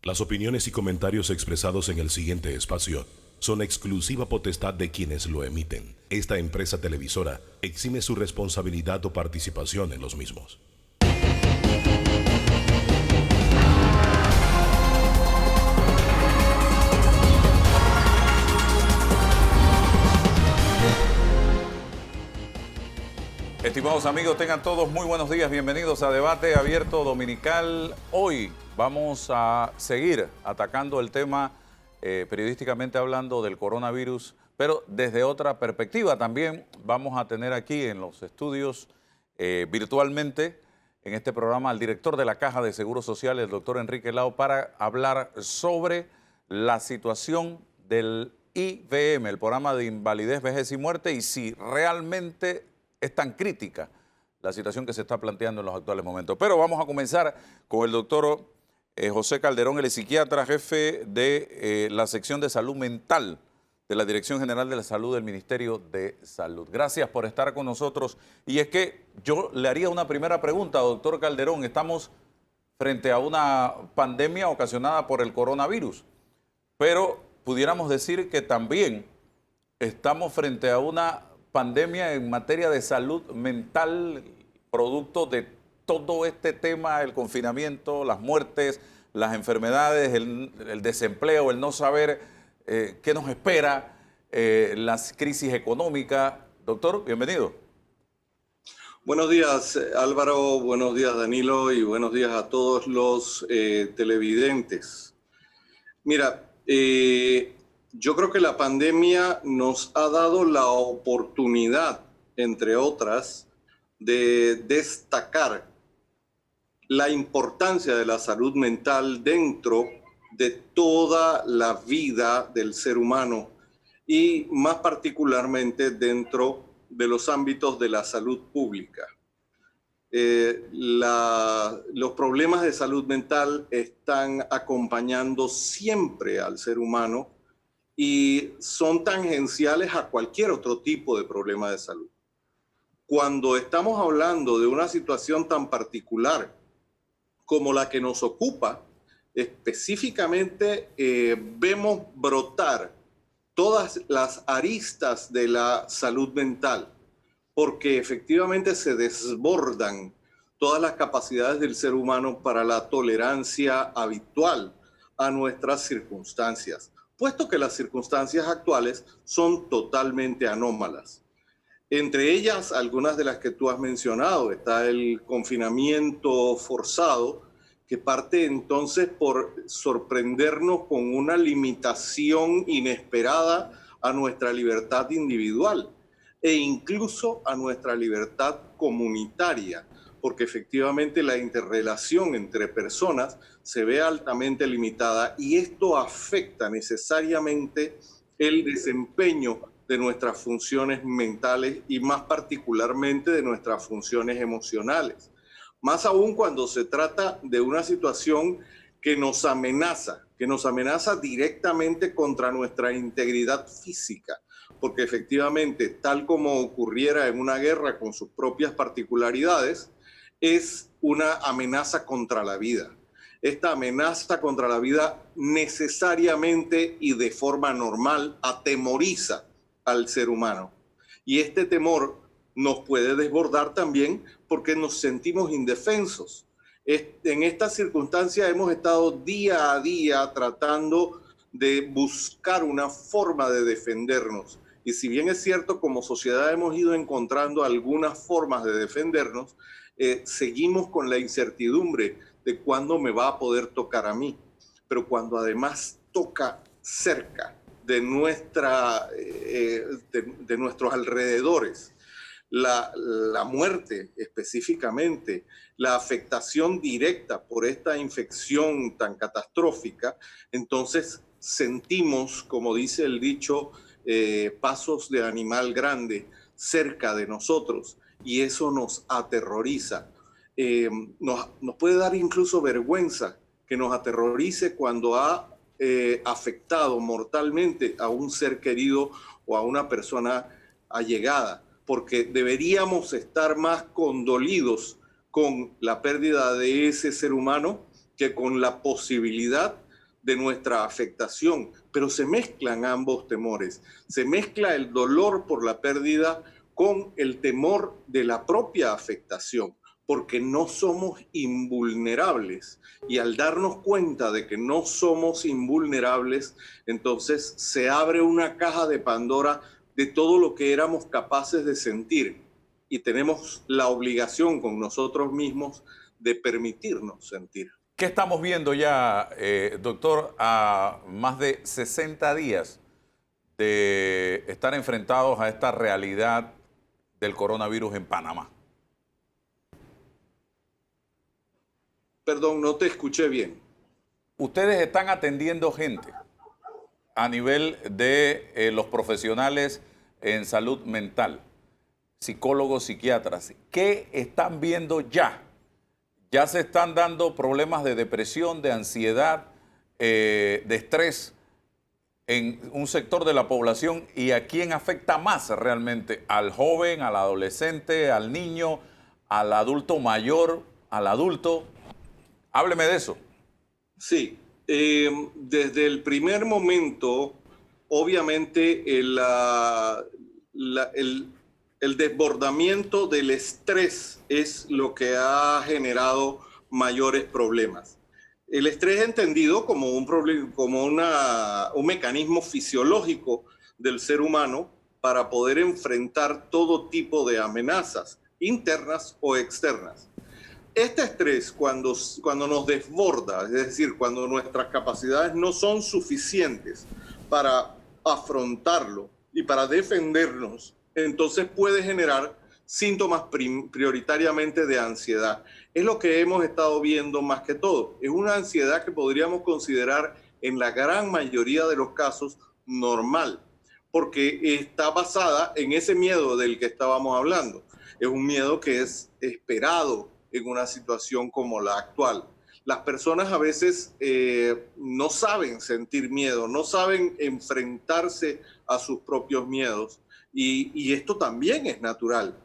Las opiniones y comentarios expresados en el siguiente espacio son exclusiva potestad de quienes lo emiten. Esta empresa televisora exime su responsabilidad o participación en los mismos. Estimados amigos, tengan todos muy buenos días. Bienvenidos a Debate Abierto Dominical. Hoy vamos a seguir atacando el tema, periodísticamente hablando, del coronavirus, pero desde otra perspectiva. También vamos a tener aquí en los estudios, virtualmente, en este programa, al director de la Caja de Seguro Social, el doctor Enrique Lao, para hablar sobre la situación del IVM, el programa de invalidez, vejez y muerte, y si realmente es tan crítica la situación que se está planteando en los actuales momentos. Pero vamos a comenzar con el doctor José Calderón, el psiquiatra jefe de la sección de salud mental de la Dirección General de la Salud del Ministerio de Salud. Gracias por estar con nosotros. Y es que yo le haría una primera pregunta, doctor Calderón. Estamos frente a una pandemia ocasionada por el coronavirus, pero pudiéramos decir que también estamos frente a una pandemia en materia de salud mental, producto de todo este tema, el confinamiento, las muertes, las enfermedades, el desempleo, el no saber qué nos espera, las crisis económicas. Doctor, bienvenido. Buenos días, Álvaro, buenos días, Danilo, y buenos días a todos los televidentes. Mira, yo creo que la pandemia nos ha dado la oportunidad, entre otras, de destacar la importancia de la salud mental dentro de toda la vida del ser humano y más particularmente dentro de los ámbitos de la salud pública. Los problemas de salud mental están acompañando siempre al ser humano y son tangenciales a cualquier otro tipo de problema de salud. Cuando estamos hablando de una situación tan particular como la que nos ocupa, específicamente vemos brotar todas las aristas de la salud mental, porque efectivamente se desbordan todas las capacidades del ser humano para la tolerancia habitual a nuestras circunstancias, puesto que las circunstancias actuales son totalmente anómalas. Entre ellas, algunas de las que tú has mencionado, está el confinamiento forzado, que parte entonces por sorprendernos con una limitación inesperada a nuestra libertad individual e incluso a nuestra libertad comunitaria, porque efectivamente la interrelación entre personas se ve altamente limitada y esto afecta necesariamente el desempeño de nuestras funciones mentales y más particularmente de nuestras funciones emocionales. Más aún cuando se trata de una situación que nos amenaza directamente contra nuestra integridad física, porque efectivamente, tal como ocurriera en una guerra con sus propias particularidades, es una amenaza contra la vida. Esta amenaza contra la vida necesariamente y de forma normal atemoriza al ser humano. Y este temor nos puede desbordar también porque nos sentimos indefensos. En estas circunstancias hemos estado día a día tratando de buscar una forma de defendernos. Y si bien es cierto, como sociedad hemos ido encontrando algunas formas de defendernos, seguimos con la incertidumbre de cuándo me va a poder tocar a mí. Pero cuando además toca cerca de nuestros alrededores, la muerte específicamente, la afectación directa por esta infección tan catastrófica, entonces sentimos, como dice el dicho, pasos de animal grande cerca de nosotros y eso nos aterroriza. Nos puede dar incluso vergüenza que nos aterrorice cuando ha afectado mortalmente a un ser querido o a una persona allegada, porque deberíamos estar más condolidos con la pérdida de ese ser humano que con la posibilidad de nuestra afectación, pero se mezclan ambos temores. Se mezcla el dolor por la pérdida con el temor de la propia afectación, porque no somos invulnerables. Y al darnos cuenta de que no somos invulnerables, entonces se abre una caja de Pandora de todo lo que éramos capaces de sentir. Y tenemos la obligación con nosotros mismos de permitirnos sentir. ¿Qué estamos viendo ya, doctor, a más de 60 días de estar enfrentados a esta realidad del coronavirus en Panamá? Perdón, no te escuché bien. Ustedes están atendiendo gente a nivel de los profesionales en salud mental, psicólogos, psiquiatras. ¿Qué están viendo ya? Ya se están dando problemas de depresión, de ansiedad, de estrés en un sector de la población. ¿Y a quién afecta más realmente? ¿Al joven, al adolescente, al niño, al adulto mayor, al adulto? Hábleme de eso. Sí, desde el primer momento, obviamente el desbordamiento del estrés es lo que ha generado mayores problemas. El estrés es entendido como un mecanismo fisiológico del ser humano para poder enfrentar todo tipo de amenazas, internas o externas. Este estrés, cuando nos desborda, es decir, cuando nuestras capacidades no son suficientes para afrontarlo y para defendernos, entonces puede generar síntomas prioritariamente de ansiedad. Es lo que hemos estado viendo más que todo. Es una ansiedad que podríamos considerar en la gran mayoría de los casos normal, porque está basada en ese miedo del que estábamos hablando. Es un miedo que es esperado en una situación como la actual. Las personas a veces no saben sentir miedo, no saben enfrentarse a sus propios miedos, y esto también es natural.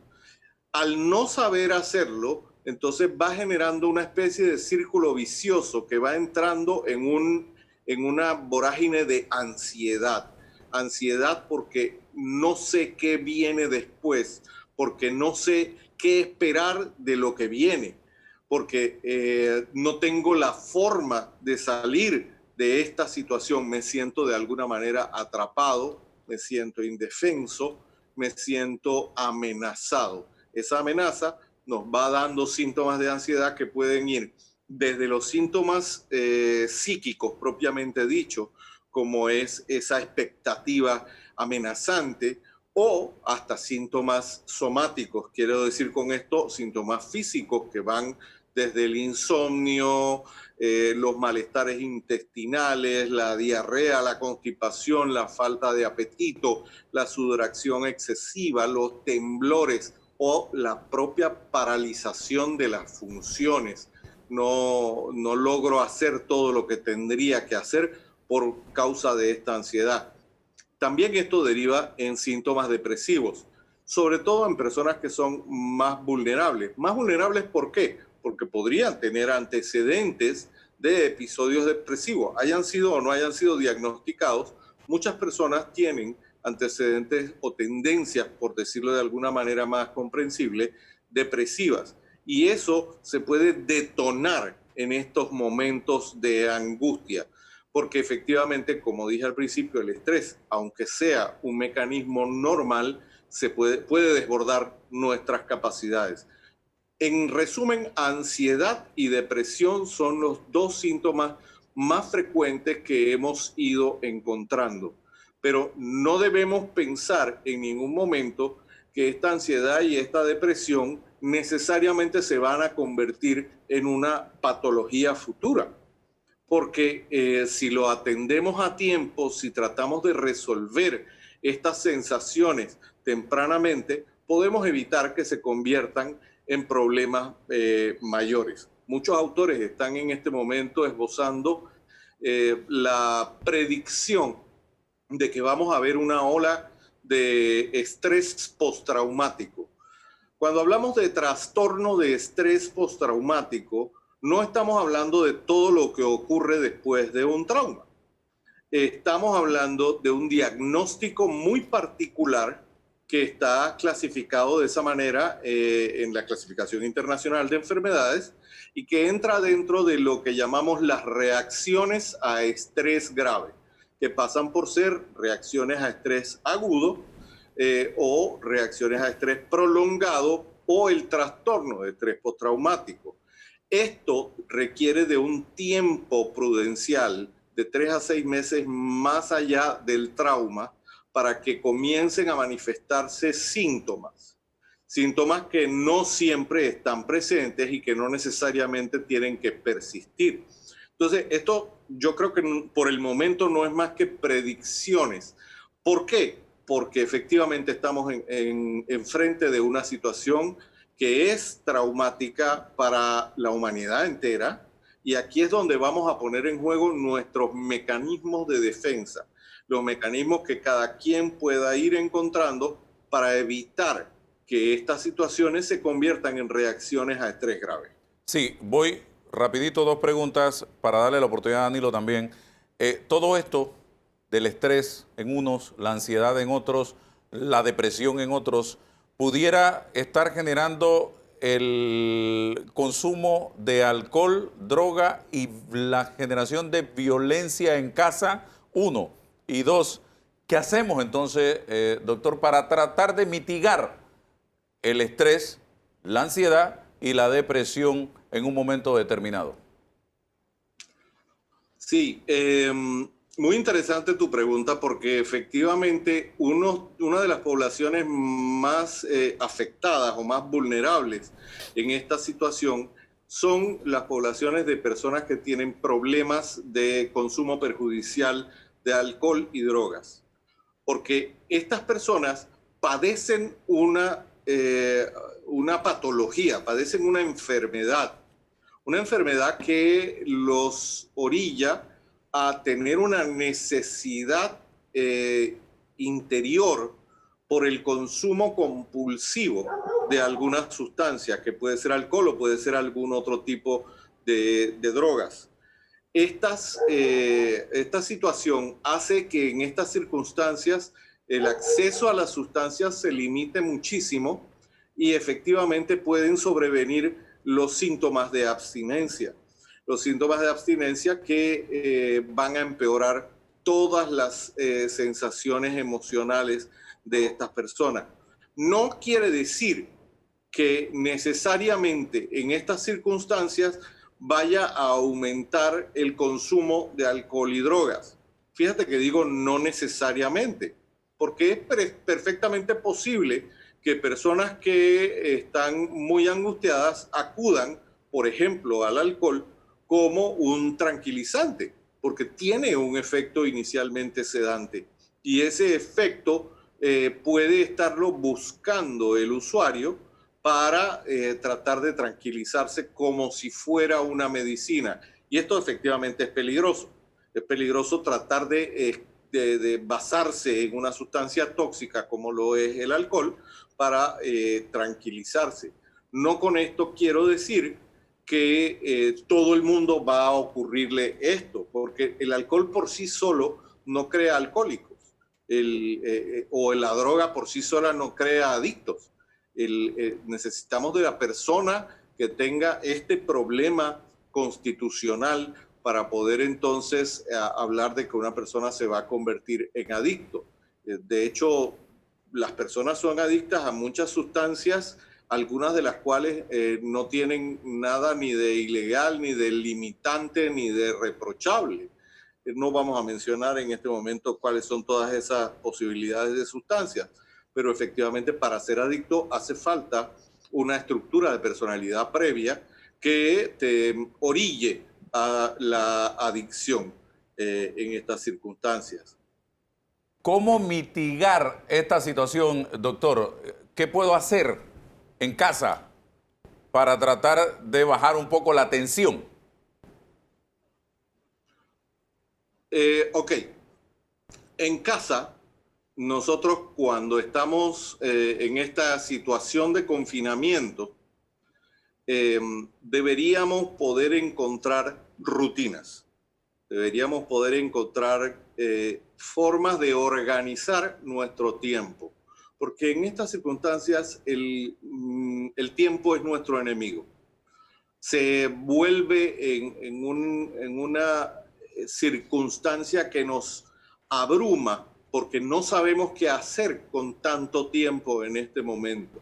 Al no saber hacerlo, entonces va generando una especie de círculo vicioso que va entrando en una vorágine de ansiedad. Ansiedad porque no sé qué viene después, porque no sé qué esperar de lo que viene, porque no tengo la forma de salir de esta situación. Me siento de alguna manera atrapado, me siento indefenso, me siento amenazado. Esa amenaza nos va dando síntomas de ansiedad que pueden ir desde los síntomas psíquicos propiamente dicho, como es esa expectativa amenazante, o hasta síntomas somáticos. Quiero decir con esto síntomas físicos que van desde el insomnio, los malestares intestinales, la diarrea, la constipación, la falta de apetito, la sudoración excesiva, los temblores o la propia paralización de las funciones. No logro hacer todo lo que tendría que hacer por causa de esta ansiedad. También esto deriva en síntomas depresivos, sobre todo en personas que son más vulnerables. ¿Más vulnerables por qué? Porque podrían tener antecedentes de episodios depresivos, hayan sido o no hayan sido diagnosticados. Muchas personas tienen antecedentes o tendencias, por decirlo de alguna manera más comprensible, depresivas. Y eso se puede detonar en estos momentos de angustia. Porque efectivamente, como dije al principio, el estrés, aunque sea un mecanismo normal, puede desbordar nuestras capacidades. En resumen, ansiedad y depresión son los dos síntomas más frecuentes que hemos ido encontrando. Pero no debemos pensar en ningún momento que esta ansiedad y esta depresión necesariamente se van a convertir en una patología futura. Porque si lo atendemos a tiempo, si tratamos de resolver estas sensaciones tempranamente, podemos evitar que se conviertan en problemas mayores. Muchos autores están en este momento esbozando la predicción de que vamos a ver una ola de estrés postraumático. Cuando hablamos de trastorno de estrés postraumático, no estamos hablando de todo lo que ocurre después de un trauma. Estamos hablando de un diagnóstico muy particular que está clasificado de esa manera en la clasificación internacional de enfermedades y que entra dentro de lo que llamamos las reacciones a estrés grave, que pasan por ser reacciones a estrés agudo o reacciones a estrés prolongado o el trastorno de estrés postraumático. Esto requiere de un tiempo prudencial de 3 a 6 meses más allá del trauma para que comiencen a manifestarse síntomas. Síntomas que no siempre están presentes y que no necesariamente tienen que persistir. Entonces, esto yo creo que por el momento no es más que predicciones. ¿Por qué? Porque efectivamente estamos en frente de una situación que es traumática para la humanidad entera, y aquí es donde vamos a poner en juego nuestros mecanismos de defensa, los mecanismos que cada quien pueda ir encontrando para evitar que estas situaciones se conviertan en reacciones a estrés grave. Sí, voy rapidito, 2 preguntas para darle la oportunidad a Danilo también. Todo esto del estrés en unos, la ansiedad en otros, la depresión en otros, pudiera estar generando el consumo de alcohol, droga y la generación de violencia en casa, 1. Y 2, ¿qué hacemos entonces, doctor, para tratar de mitigar el estrés, la ansiedad y la depresión en un momento determinado? Sí, muy interesante tu pregunta porque efectivamente una de las poblaciones más afectadas o más vulnerables en esta situación son las poblaciones de personas que tienen problemas de consumo perjudicial de alcohol y drogas. Porque estas personas padecen una patología, padecen una enfermedad que los orilla a tener una necesidad interior por el consumo compulsivo de alguna sustancia, que puede ser alcohol o puede ser algún otro tipo de drogas. Esta situación hace que en estas circunstancias el acceso a las sustancias se limite muchísimo y efectivamente pueden sobrevenir los síntomas de abstinencia. Los síntomas de abstinencia que van a empeorar todas las sensaciones emocionales de estas personas. No quiere decir que necesariamente en estas circunstancias vaya a aumentar el consumo de alcohol y drogas. Fíjate que digo no necesariamente, porque es perfectamente posible que personas que están muy angustiadas acudan, por ejemplo, al alcohol como un tranquilizante, porque tiene un efecto inicialmente sedante. Y ese efecto puede estarlo buscando el usuario para tratar de tranquilizarse como si fuera una medicina. Y esto efectivamente es peligroso. Es peligroso tratar de basarse en una sustancia tóxica como lo es el alcohol para tranquilizarse. No con esto quiero decir que todo el mundo va a ocurrirle esto, porque el alcohol por sí solo no crea alcohólicos, o la droga por sí sola no crea adictos. Necesitamos de la persona que tenga este problema constitucional para poder entonces hablar de que una persona se va a convertir en adicto. De hecho, las personas son adictas a muchas sustancias, algunas de las cuales no tienen nada ni de ilegal, ni de limitante, ni de reprochable. No vamos a mencionar en este momento cuáles son todas esas posibilidades de sustancias, pero efectivamente para ser adicto hace falta una estructura de personalidad previa que te orille a la adicción en estas circunstancias. ¿Cómo mitigar esta situación, doctor? ¿Qué puedo hacer en casa para tratar de bajar un poco la tensión? Ok. En casa, nosotros cuando estamos en esta situación de confinamiento, deberíamos poder encontrar rutinas, deberíamos poder encontrar formas de organizar nuestro tiempo, porque en estas circunstancias el tiempo es nuestro enemigo. Se vuelve en una circunstancia que nos abruma porque no sabemos qué hacer con tanto tiempo en este momento.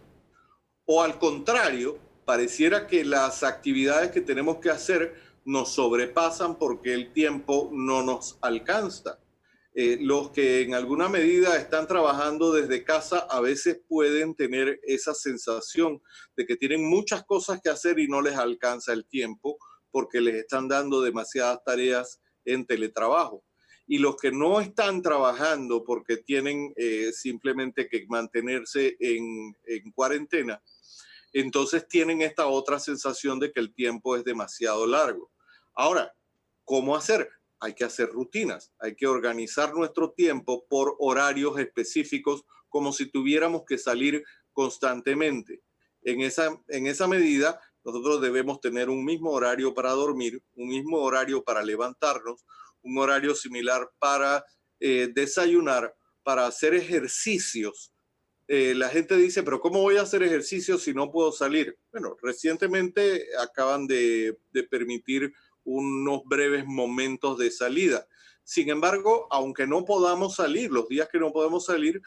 O al contrario, pareciera que las actividades que tenemos que hacer nos sobrepasan porque el tiempo no nos alcanza. Los que en alguna medida están trabajando desde casa a veces pueden tener esa sensación de que tienen muchas cosas que hacer y no les alcanza el tiempo porque les están dando demasiadas tareas en teletrabajo. Y los que no están trabajando porque tienen simplemente que mantenerse en cuarentena, entonces tienen esta otra sensación de que el tiempo es demasiado largo. Ahora, ¿cómo hacer? Hay que hacer rutinas, hay que organizar nuestro tiempo por horarios específicos como si tuviéramos que salir constantemente. En esa medida, nosotros debemos tener un mismo horario para dormir, un mismo horario para levantarnos, un horario similar para desayunar, para hacer ejercicios. La gente dice, pero ¿cómo voy a hacer ejercicio si no puedo salir? Bueno, recientemente acaban de permitir unos breves momentos de salida. Sin embargo, aunque no podamos salir, los días que no podemos salir,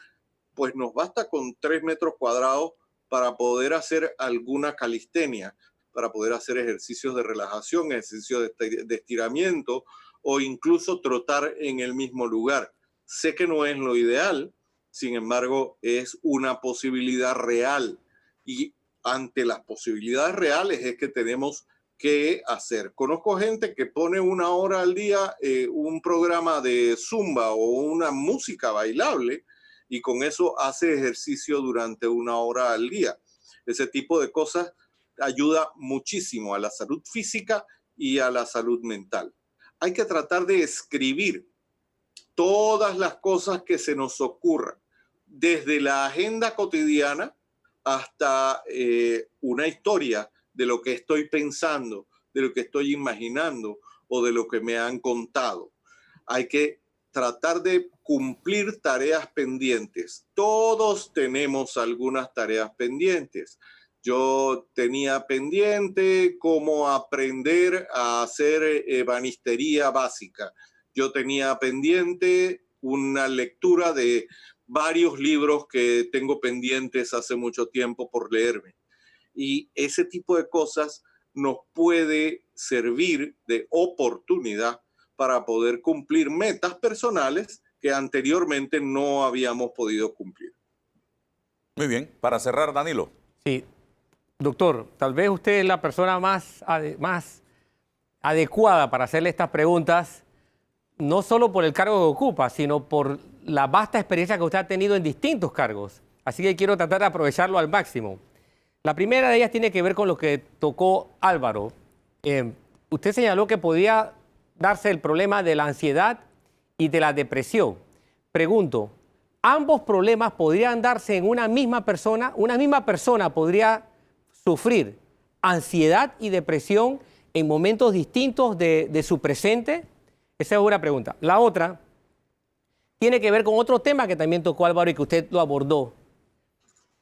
pues nos basta con 3 metros cuadrados para poder hacer alguna calistenia, para poder hacer ejercicios de relajación, ejercicios de estiramiento o incluso trotar en el mismo lugar. Sé que no es lo ideal, sin embargo, es una posibilidad real y ante las posibilidades reales es que tenemos que hacer. Conozco gente que pone 1 hora al día un programa de zumba o una música bailable y con eso hace ejercicio durante 1 hora al día. Ese tipo de cosas ayuda muchísimo a la salud física y a la salud mental. Hay que tratar de escribir todas las cosas que se nos ocurran, desde la agenda cotidiana hasta una historia de lo que estoy pensando, de lo que estoy imaginando o de lo que me han contado. Hay que tratar de cumplir tareas pendientes. Todos tenemos algunas tareas pendientes. Yo tenía pendiente cómo aprender a hacer ebanistería básica. Yo tenía pendiente una lectura de varios libros que tengo pendientes hace mucho tiempo por leerme. Y ese tipo de cosas nos puede servir de oportunidad para poder cumplir metas personales que anteriormente no habíamos podido cumplir. Muy bien. Para cerrar, Danilo. Sí. Doctor, tal vez usted es la persona más adecuada para hacerle estas preguntas, no solo por el cargo que ocupa, sino por la vasta experiencia que usted ha tenido en distintos cargos. Así que quiero tratar de aprovecharlo al máximo. La primera de ellas tiene que ver con lo que tocó Álvaro. Usted señaló que podía darse el problema de la ansiedad y de la depresión. Pregunto, ¿ambos problemas podrían darse en una misma persona? ¿Una misma persona podría sufrir ansiedad y depresión en momentos distintos de su presente? Esa es una pregunta. La otra tiene que ver con otro tema que también tocó Álvaro y que usted lo abordó.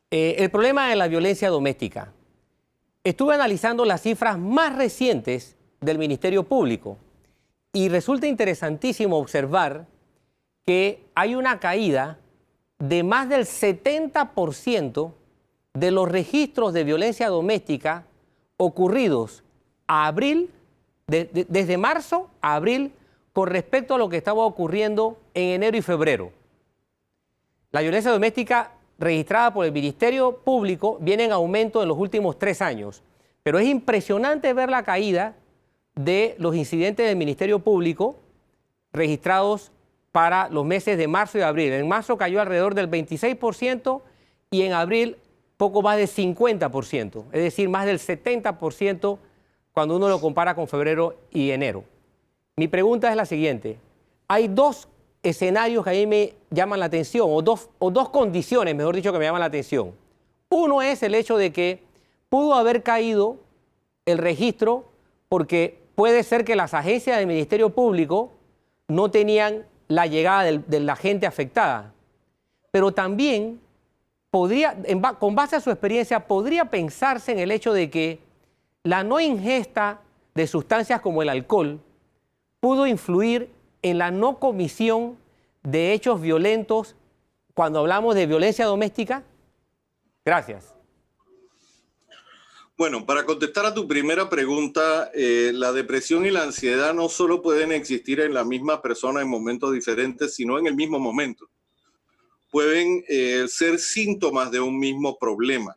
El problema de la violencia doméstica. Estuve analizando las cifras más recientes del Ministerio Público y resulta interesantísimo observar que hay una caída de más del 70% de los registros de violencia doméstica ocurridos a abril, desde marzo a abril, con respecto a lo que estaba ocurriendo en enero y febrero. La violencia doméstica registrada por el Ministerio Público viene en aumento en los últimos 3 años, pero es impresionante ver la caída de los incidentes del Ministerio Público registrados para los meses de marzo y abril. En marzo cayó alrededor del 26% y en abril poco más del 50%, es decir, más del 70% cuando uno lo compara con febrero y enero. Mi pregunta es la siguiente. Hay 2 escenarios que a mí me llaman la atención, o dos condiciones, mejor dicho, que me llaman la atención. Uno es el hecho de que pudo haber caído el registro porque puede ser que las agencias del Ministerio Público no tenían la llegada de la gente afectada. Pero también podría, con base a su experiencia, podría pensarse en el hecho de que la no ingesta de sustancias como el alcohol pudo influir en la no comisión de hechos violentos cuando hablamos de violencia doméstica. Gracias. Bueno, para contestar a tu primera pregunta, la depresión y la ansiedad no solo pueden existir en la misma persona en momentos diferentes, sino en el mismo momento. Pueden ser síntomas de un mismo problema.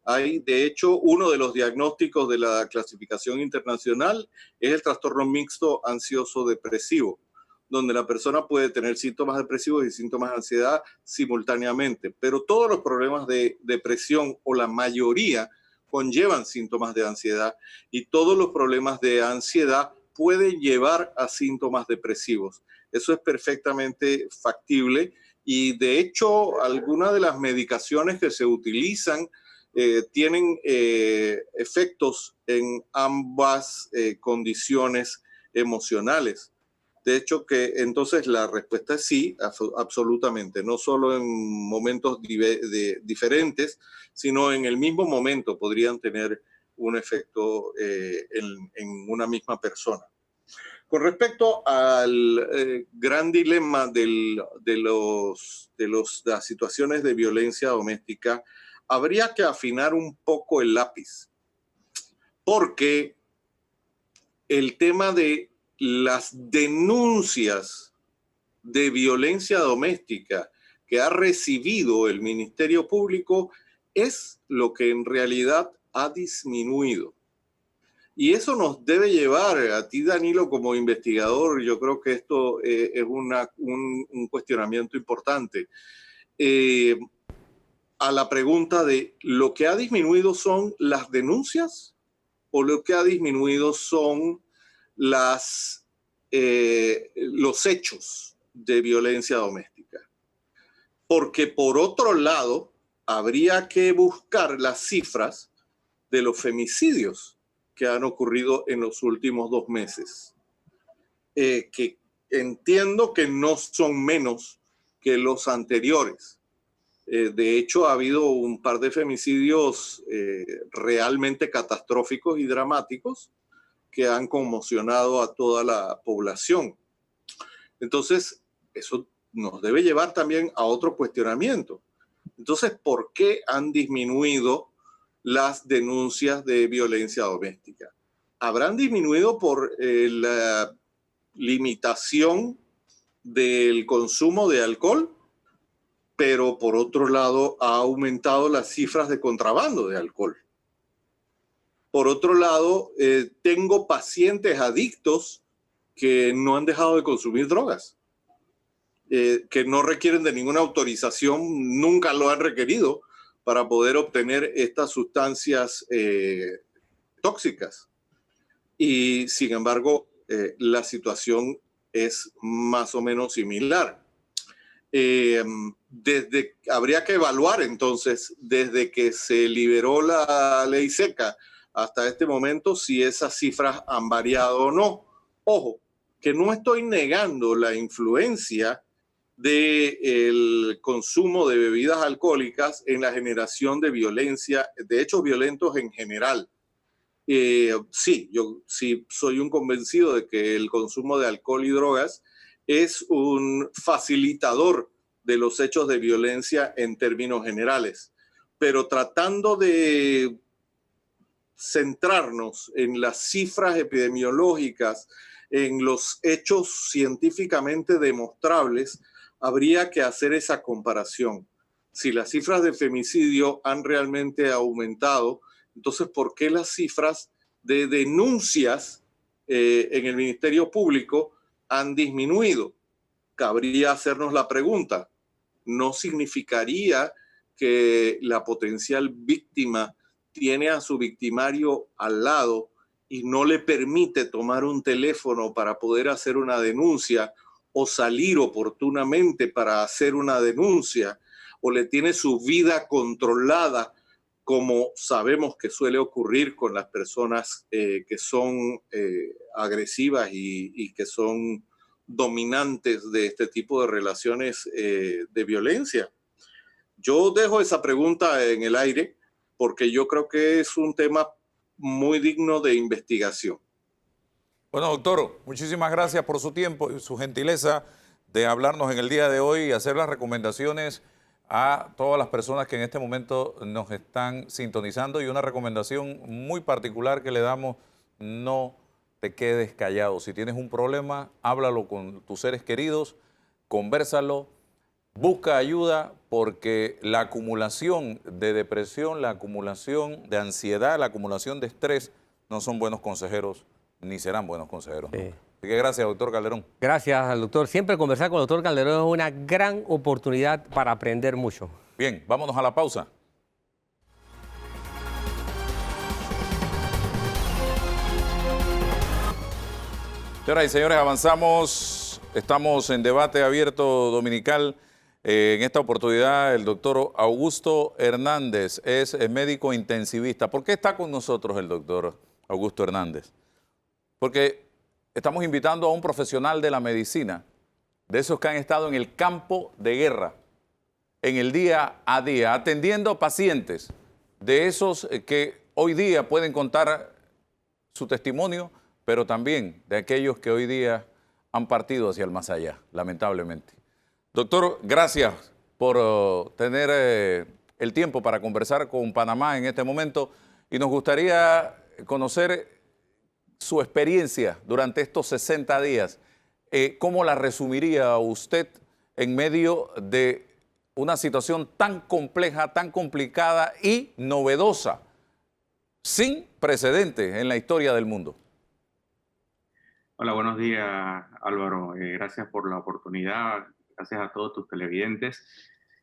Hay, de hecho, uno de los diagnósticos de la clasificación internacional es el trastorno mixto ansioso depresivo, donde la persona puede tener síntomas depresivos y síntomas de ansiedad simultáneamente. Pero todos los problemas de depresión, o la mayoría, conllevan síntomas de ansiedad, y todos los problemas de ansiedad pueden llevar a síntomas depresivos. Eso es perfectamente factible, y de hecho algunas de las medicaciones que se utilizan tienen efectos en ambas condiciones emocionales. De hecho, que entonces la respuesta es sí, absolutamente, no solo en momentos diferentes, sino en el mismo momento podrían tener un efecto en una misma persona. Con respecto al gran dilema de las situaciones de violencia doméstica, habría que afinar un poco el lápiz, porque el tema de las denuncias de violencia doméstica que ha recibido el Ministerio Público es lo que en realidad ha disminuido. Y eso nos debe llevar a ti, Danilo, como investigador. Yo creo que esto es un cuestionamiento importante. A la pregunta de, ¿lo que ha disminuido son las denuncias o lo que ha disminuido son los hechos de violencia doméstica? Porque por otro lado, habría que buscar las cifras de los femicidios que han ocurrido en los últimos 2 meses, que entiendo que no son menos que los anteriores. De hecho, ha habido un par de femicidios realmente catastróficos y dramáticos que han conmocionado a toda la población. Entonces, eso nos debe llevar también a otro cuestionamiento. Entonces, ¿por qué han disminuido las denuncias de violencia doméstica? ¿Habrán disminuido por la limitación del consumo de alcohol? Pero por otro lado ha aumentado las cifras de contrabando de alcohol. Por otro lado, tengo pacientes adictos que no han dejado de consumir drogas, que no requieren de ninguna autorización, nunca lo han requerido para poder obtener estas sustancias tóxicas. Y sin embargo, la situación es más o menos similar. Habría que evaluar entonces, desde que se liberó la ley seca hasta este momento, si esas cifras han variado o no. Ojo, que no estoy negando la influencia del consumo de bebidas alcohólicas en la generación de violencia, de hechos violentos en general. Sí, yo sí soy un convencido de que el consumo de alcohol y drogas es un facilitador de los hechos de violencia en términos generales, pero tratando de centrarnos en las cifras epidemiológicas, en los hechos científicamente demostrables, habría que hacer esa comparación. Si las cifras de femicidio han realmente aumentado, entonces, ¿por qué las cifras de denuncias en el Ministerio Público han disminuido? Cabría hacernos la pregunta, ¿no significaría que la potencial víctima tiene a su victimario al lado y no le permite tomar un teléfono para poder hacer una denuncia o salir oportunamente para hacer una denuncia, o le tiene su vida controlada como sabemos que suele ocurrir con las personas que son agresivas y que son dominantes de este tipo de relaciones de violencia. Yo dejo esa pregunta en el aire porque yo creo que es un tema muy digno de investigación. Bueno, doctor, muchísimas gracias por su tiempo y su gentileza de hablarnos en el día de hoy y hacer las recomendaciones a todas las personas que en este momento nos están sintonizando, y una recomendación muy particular que le damos: no te quedes callado. Si tienes un problema, háblalo con tus seres queridos, convérsalo, busca ayuda, porque la acumulación de depresión, la acumulación de ansiedad, la acumulación de estrés no son buenos consejeros ni serán buenos consejeros. Sí. Así que gracias, doctor Calderón. Gracias al doctor. Siempre conversar con el doctor Calderón es una gran oportunidad para aprender mucho. Bien, vámonos a la pausa. Señoras y señores, avanzamos. Estamos en debate abierto dominical. En esta oportunidad, el doctor Augusto Hernández es médico intensivista. ¿Por qué está con nosotros el doctor Augusto Hernández? Porque estamos invitando a un profesional de la medicina, de esos que han estado en el campo de guerra, en el día a día, atendiendo pacientes, de esos que hoy día pueden contar su testimonio, pero también de aquellos que hoy día han partido hacia el más allá, lamentablemente. Doctor, gracias por tener el tiempo para conversar con Panamá en este momento, y nos gustaría conocer su experiencia durante estos 60 días. ¿Cómo la resumiría usted en medio de una situación tan compleja, tan complicada y novedosa, sin precedentes en la historia del mundo? Hola, buenos días, Álvaro. Gracias por la oportunidad. Gracias a todos tus televidentes.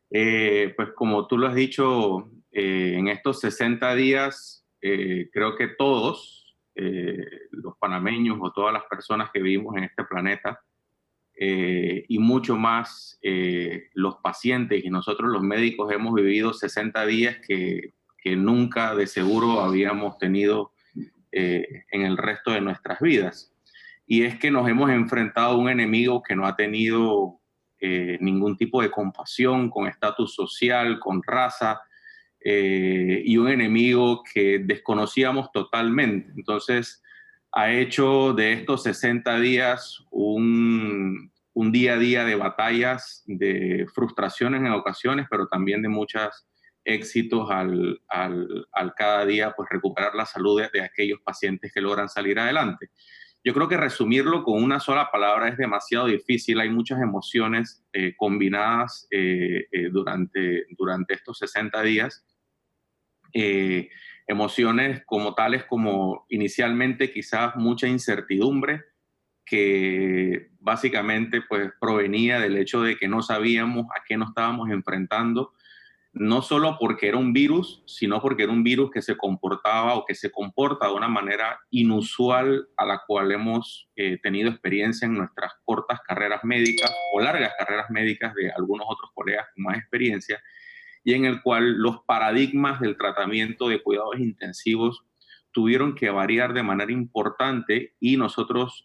Pues como tú lo has dicho, en estos 60 días, creo que todos, los panameños o todas las personas que vivimos en este planeta, y mucho más los pacientes y nosotros los médicos, hemos vivido 60 días que nunca de seguro habíamos tenido en el resto de nuestras vidas. Y es que nos hemos enfrentado a un enemigo que no ha tenido ningún tipo de compasión con estatus social, con raza, y un enemigo que desconocíamos totalmente. Entonces, ha hecho de estos 60 días un día a día de batallas, de frustraciones en ocasiones, pero también de muchos éxitos al cada día pues recuperar la salud de aquellos pacientes que logran salir adelante. Yo creo que resumirlo con una sola palabra es demasiado difícil. Hay muchas emociones combinadas durante estos 60 días. Emociones como tales como inicialmente quizás mucha incertidumbre, que básicamente pues provenía del hecho de que no sabíamos a qué nos estábamos enfrentando, no solo porque era un virus, sino porque era un virus que se comportaba o que se comporta de una manera inusual a la cual hemos tenido experiencia en nuestras cortas carreras médicas o largas carreras médicas de algunos otros colegas con más experiencia, y en el cual los paradigmas del tratamiento de cuidados intensivos tuvieron que variar de manera importante, y nosotros,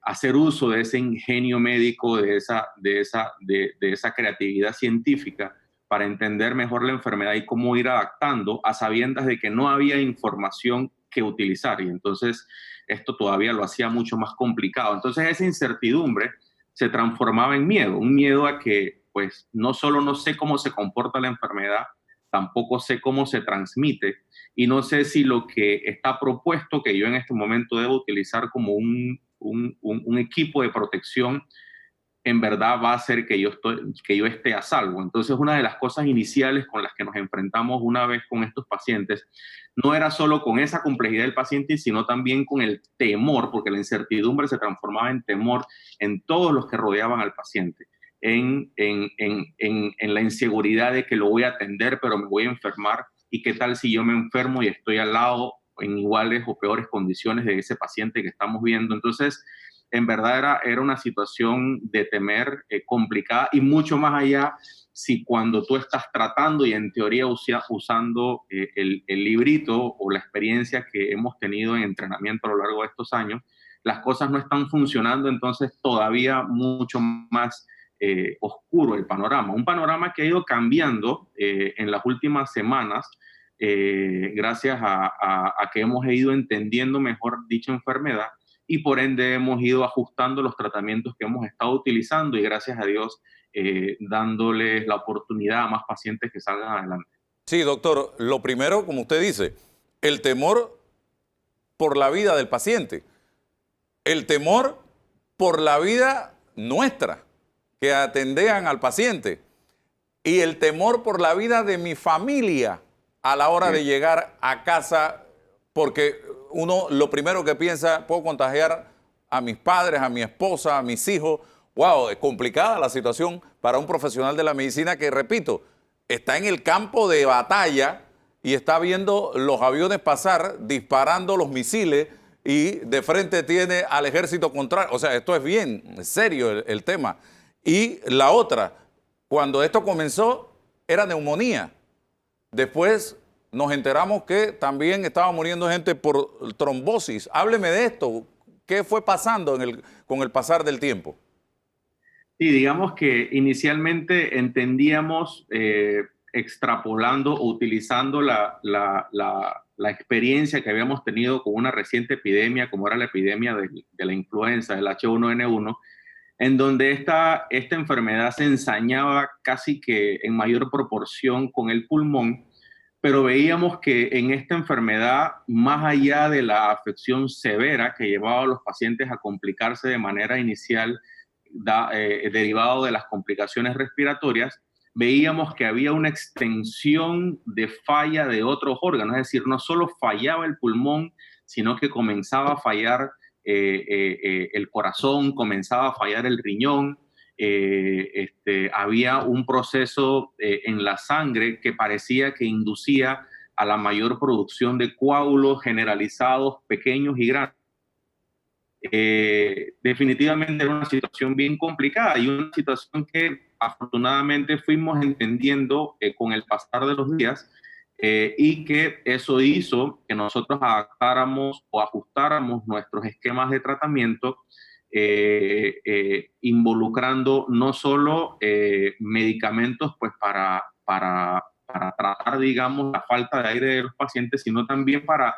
hacer uso de ese ingenio médico, de esa creatividad científica para entender mejor la enfermedad y cómo ir adaptando a sabiendas de que no había información que utilizar. Y entonces esto todavía lo hacía mucho más complicado. Entonces esa incertidumbre se transformaba en miedo, un miedo a que pues no solo no sé cómo se comporta la enfermedad, tampoco sé cómo se transmite, y no sé si lo que está propuesto que yo en este momento debo utilizar como un equipo de protección en verdad va a hacer que yo esté a salvo. Entonces, una de las cosas iniciales con las que nos enfrentamos una vez con estos pacientes no era solo con esa complejidad del paciente, sino también con el temor, porque la incertidumbre se transformaba en temor en todos los que rodeaban al paciente, en la inseguridad de que lo voy a atender, pero me voy a enfermar, y qué tal si yo me enfermo y estoy al lado en iguales o peores condiciones de ese paciente que estamos viendo. Entonces, en verdad era una situación de temer complicada y mucho más allá si cuando tú estás tratando y en teoría usando el librito o la experiencia que hemos tenido en entrenamiento a lo largo de estos años, las cosas no están funcionando, entonces todavía mucho más oscuro el panorama. Un panorama que ha ido cambiando en las últimas semanas gracias a que hemos ido entendiendo mejor dicha enfermedad y por ende hemos ido ajustando los tratamientos que hemos estado utilizando y gracias a Dios dándoles la oportunidad a más pacientes que salgan adelante. Sí, doctor, lo primero, como usted dice, el temor por la vida del paciente, el temor por la vida nuestra, que atendean al paciente, y el temor por la vida de mi familia a la hora de llegar a casa, porque uno lo primero que piensa, puedo contagiar a mis padres, a mi esposa, a mis hijos. Wow, es complicada la situación para un profesional de la medicina que, repito, está en el campo de batalla y está viendo los aviones pasar, disparando los misiles y de frente tiene al ejército contrario. O sea, esto es bien serio el tema. Y la otra, cuando esto comenzó, era neumonía. Después nos enteramos que también estaba muriendo gente por trombosis. Hábleme de esto. ¿Qué fue pasando con el pasar del tiempo? Sí, digamos que inicialmente entendíamos, extrapolando o utilizando la experiencia que habíamos tenido con una reciente epidemia, como era la epidemia de la influenza, del H1N1, en donde esta enfermedad se ensañaba casi que en mayor proporción con el pulmón, pero veíamos que en esta enfermedad, más allá de la afección severa que llevaba a los pacientes a complicarse de manera inicial, derivado de las complicaciones respiratorias, veíamos que había una extensión de falla de otros órganos, es decir, no solo fallaba el pulmón, sino que comenzaba a fallar el corazón, comenzaba a fallar el riñón, había un proceso en la sangre que parecía que inducía a la mayor producción de coágulos generalizados, pequeños y grandes. Definitivamente era una situación bien complicada y una situación que afortunadamente fuimos entendiendo con el pasar de los días y que eso hizo que nosotros adaptáramos o ajustáramos nuestros esquemas de tratamiento involucrando no solo medicamentos pues para tratar, digamos, la falta de aire de los pacientes, sino también para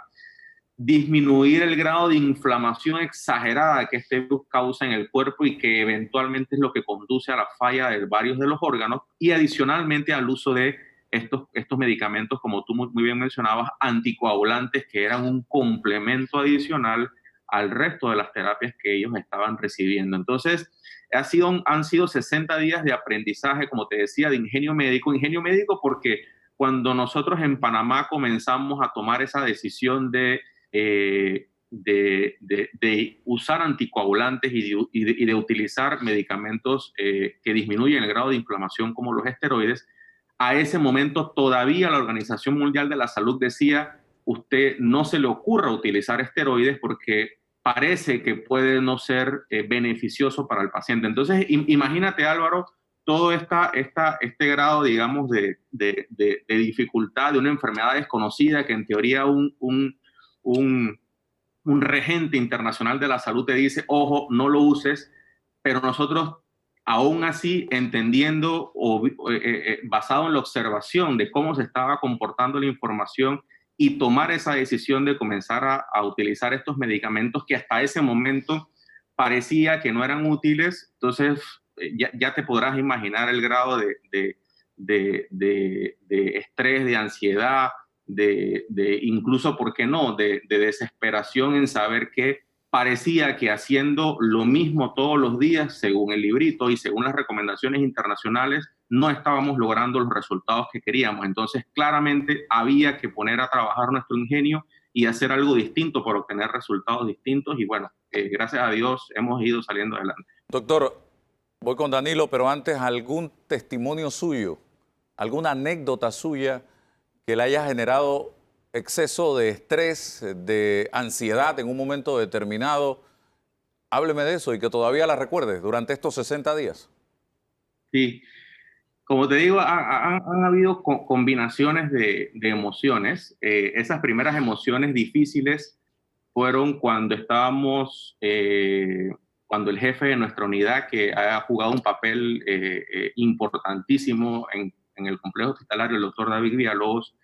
disminuir el grado de inflamación exagerada que este virus causa en el cuerpo y que eventualmente es lo que conduce a la falla de varios de los órganos y adicionalmente al uso de estos medicamentos, como tú muy bien mencionabas, anticoagulantes, que eran un complemento adicional al resto de las terapias que ellos estaban recibiendo. Entonces, han sido 60 días de aprendizaje, como te decía, de ingenio médico porque cuando nosotros en Panamá comenzamos a tomar esa decisión de usar anticoagulantes y de utilizar medicamentos que disminuyen el grado de inflamación como los esteroides, a ese momento todavía la Organización Mundial de la Salud decía, usted no se le ocurra utilizar esteroides porque parece que puede no ser beneficioso para el paciente. Entonces, imagínate, Álvaro, todo este grado, digamos, de dificultad de una enfermedad desconocida que en teoría un regente internacional de la salud te dice, ojo, no lo uses, pero nosotros aún así entendiendo o basado en la observación de cómo se estaba comportando la información y tomar esa decisión de comenzar a utilizar estos medicamentos que hasta ese momento parecía que no eran útiles, entonces ya te podrás imaginar el grado de estrés, de ansiedad, incluso, ¿por qué no?, de desesperación en saber que parecía que haciendo lo mismo todos los días, según el librito y según las recomendaciones internacionales, no estábamos logrando los resultados que queríamos. Entonces, claramente había que poner a trabajar nuestro ingenio y hacer algo distinto para obtener resultados distintos. Y bueno, gracias a Dios hemos ido saliendo adelante. Doctor, voy con Danilo, pero antes, ¿algún testimonio suyo, alguna anécdota suya que le haya generado exceso de estrés, de ansiedad en un momento determinado Hábleme de eso y que todavía la recuerde durante estos 60 días. Sí, como te digo, han habido combinaciones de emociones. Esas primeras emociones difíciles fueron cuando estábamos, cuando el jefe de nuestra unidad, que ha jugado un papel importantísimo en el complejo hospitalario, el doctor David Villalobos,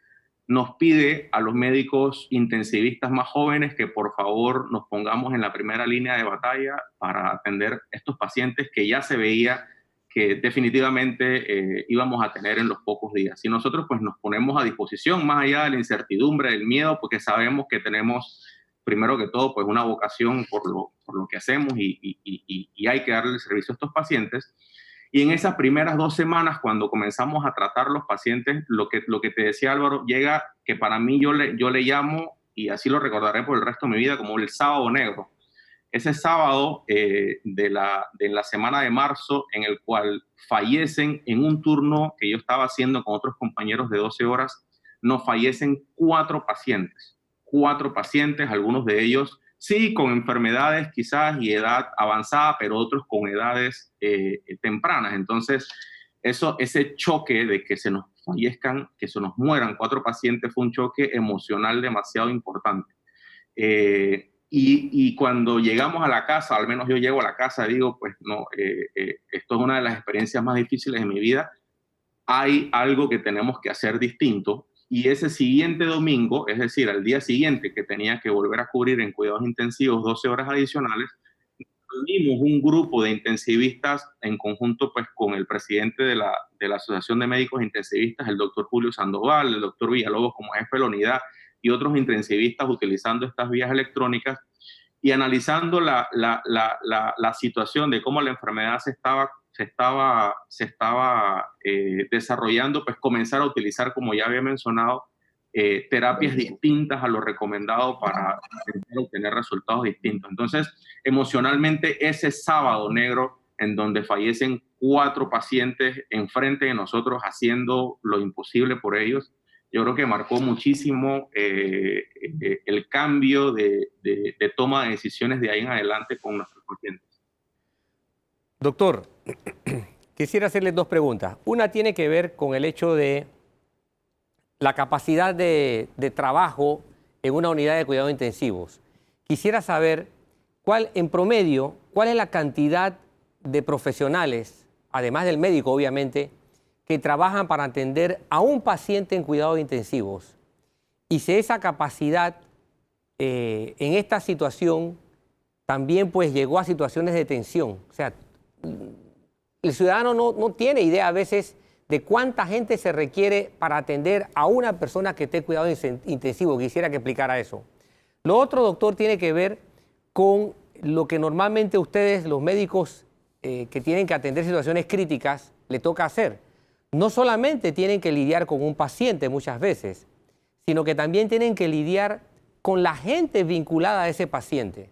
nos pide a los médicos intensivistas más jóvenes que por favor nos pongamos en la primera línea de batalla para atender estos pacientes que ya se veía que definitivamente íbamos a tener en los pocos días. Y nosotros pues nos ponemos a disposición, más allá de la incertidumbre, del miedo, porque sabemos que tenemos, primero que todo, pues una vocación por lo que hacemos y hay que darle el servicio a estos pacientes. Y en esas primeras 2 semanas, cuando comenzamos a tratar los pacientes, lo que te decía Álvaro, llega que para mí yo le llamo, y así lo recordaré por el resto de mi vida, como el sábado negro. Ese sábado de la semana de marzo, en el cual fallecen en un turno que yo estaba haciendo con otros compañeros de 12 horas, nos fallecen 4 pacientes. 4 pacientes, algunos de ellos sí con enfermedades quizás y edad avanzada, pero otros con edades tempranas. Entonces, ese choque de que se nos fallezcan, que se nos mueran 4 pacientes, fue un choque emocional demasiado importante. Y cuando llegamos a la casa, al menos yo llego a la casa, digo, pues no, esto es una de las experiencias más difíciles de mi vida. Hay algo que tenemos que hacer distinto. Y ese siguiente domingo, es decir, al día siguiente que tenía que volver a cubrir en cuidados intensivos 12 horas adicionales, reunimos un grupo de intensivistas en conjunto pues, con el presidente de la Asociación de Médicos Intensivistas, el doctor Julio Sandoval, el doctor Villalobos como jefe de la unidad y otros intensivistas utilizando estas vías electrónicas y analizando la situación de cómo la enfermedad se estaba desarrollando, pues comenzar a utilizar, como ya había mencionado, terapias distintas a lo recomendado para obtener resultados distintos. Entonces, emocionalmente, ese sábado negro en donde fallecen 4 pacientes enfrente de nosotros haciendo lo imposible por ellos, yo creo que marcó muchísimo el cambio de toma de decisiones de ahí en adelante con nuestros pacientes. Doctor, quisiera hacerle 2 preguntas. Una tiene que ver con el hecho de la capacidad de trabajo en una unidad de cuidados intensivos. Quisiera saber en promedio, cuál es la cantidad de profesionales, además del médico obviamente, que trabajan para atender a un paciente en cuidados intensivos. Y si esa capacidad en esta situación también pues llegó a situaciones de tensión. O sea, el ciudadano no tiene idea a veces de cuánta gente se requiere para atender a una persona que esté en cuidados intensivos. Quisiera que explicara eso. Lo otro, doctor, tiene que ver con lo que normalmente ustedes, los médicos que tienen que atender situaciones críticas, le toca hacer. No solamente tienen que lidiar con un paciente muchas veces, sino que también tienen que lidiar con la gente vinculada a ese paciente.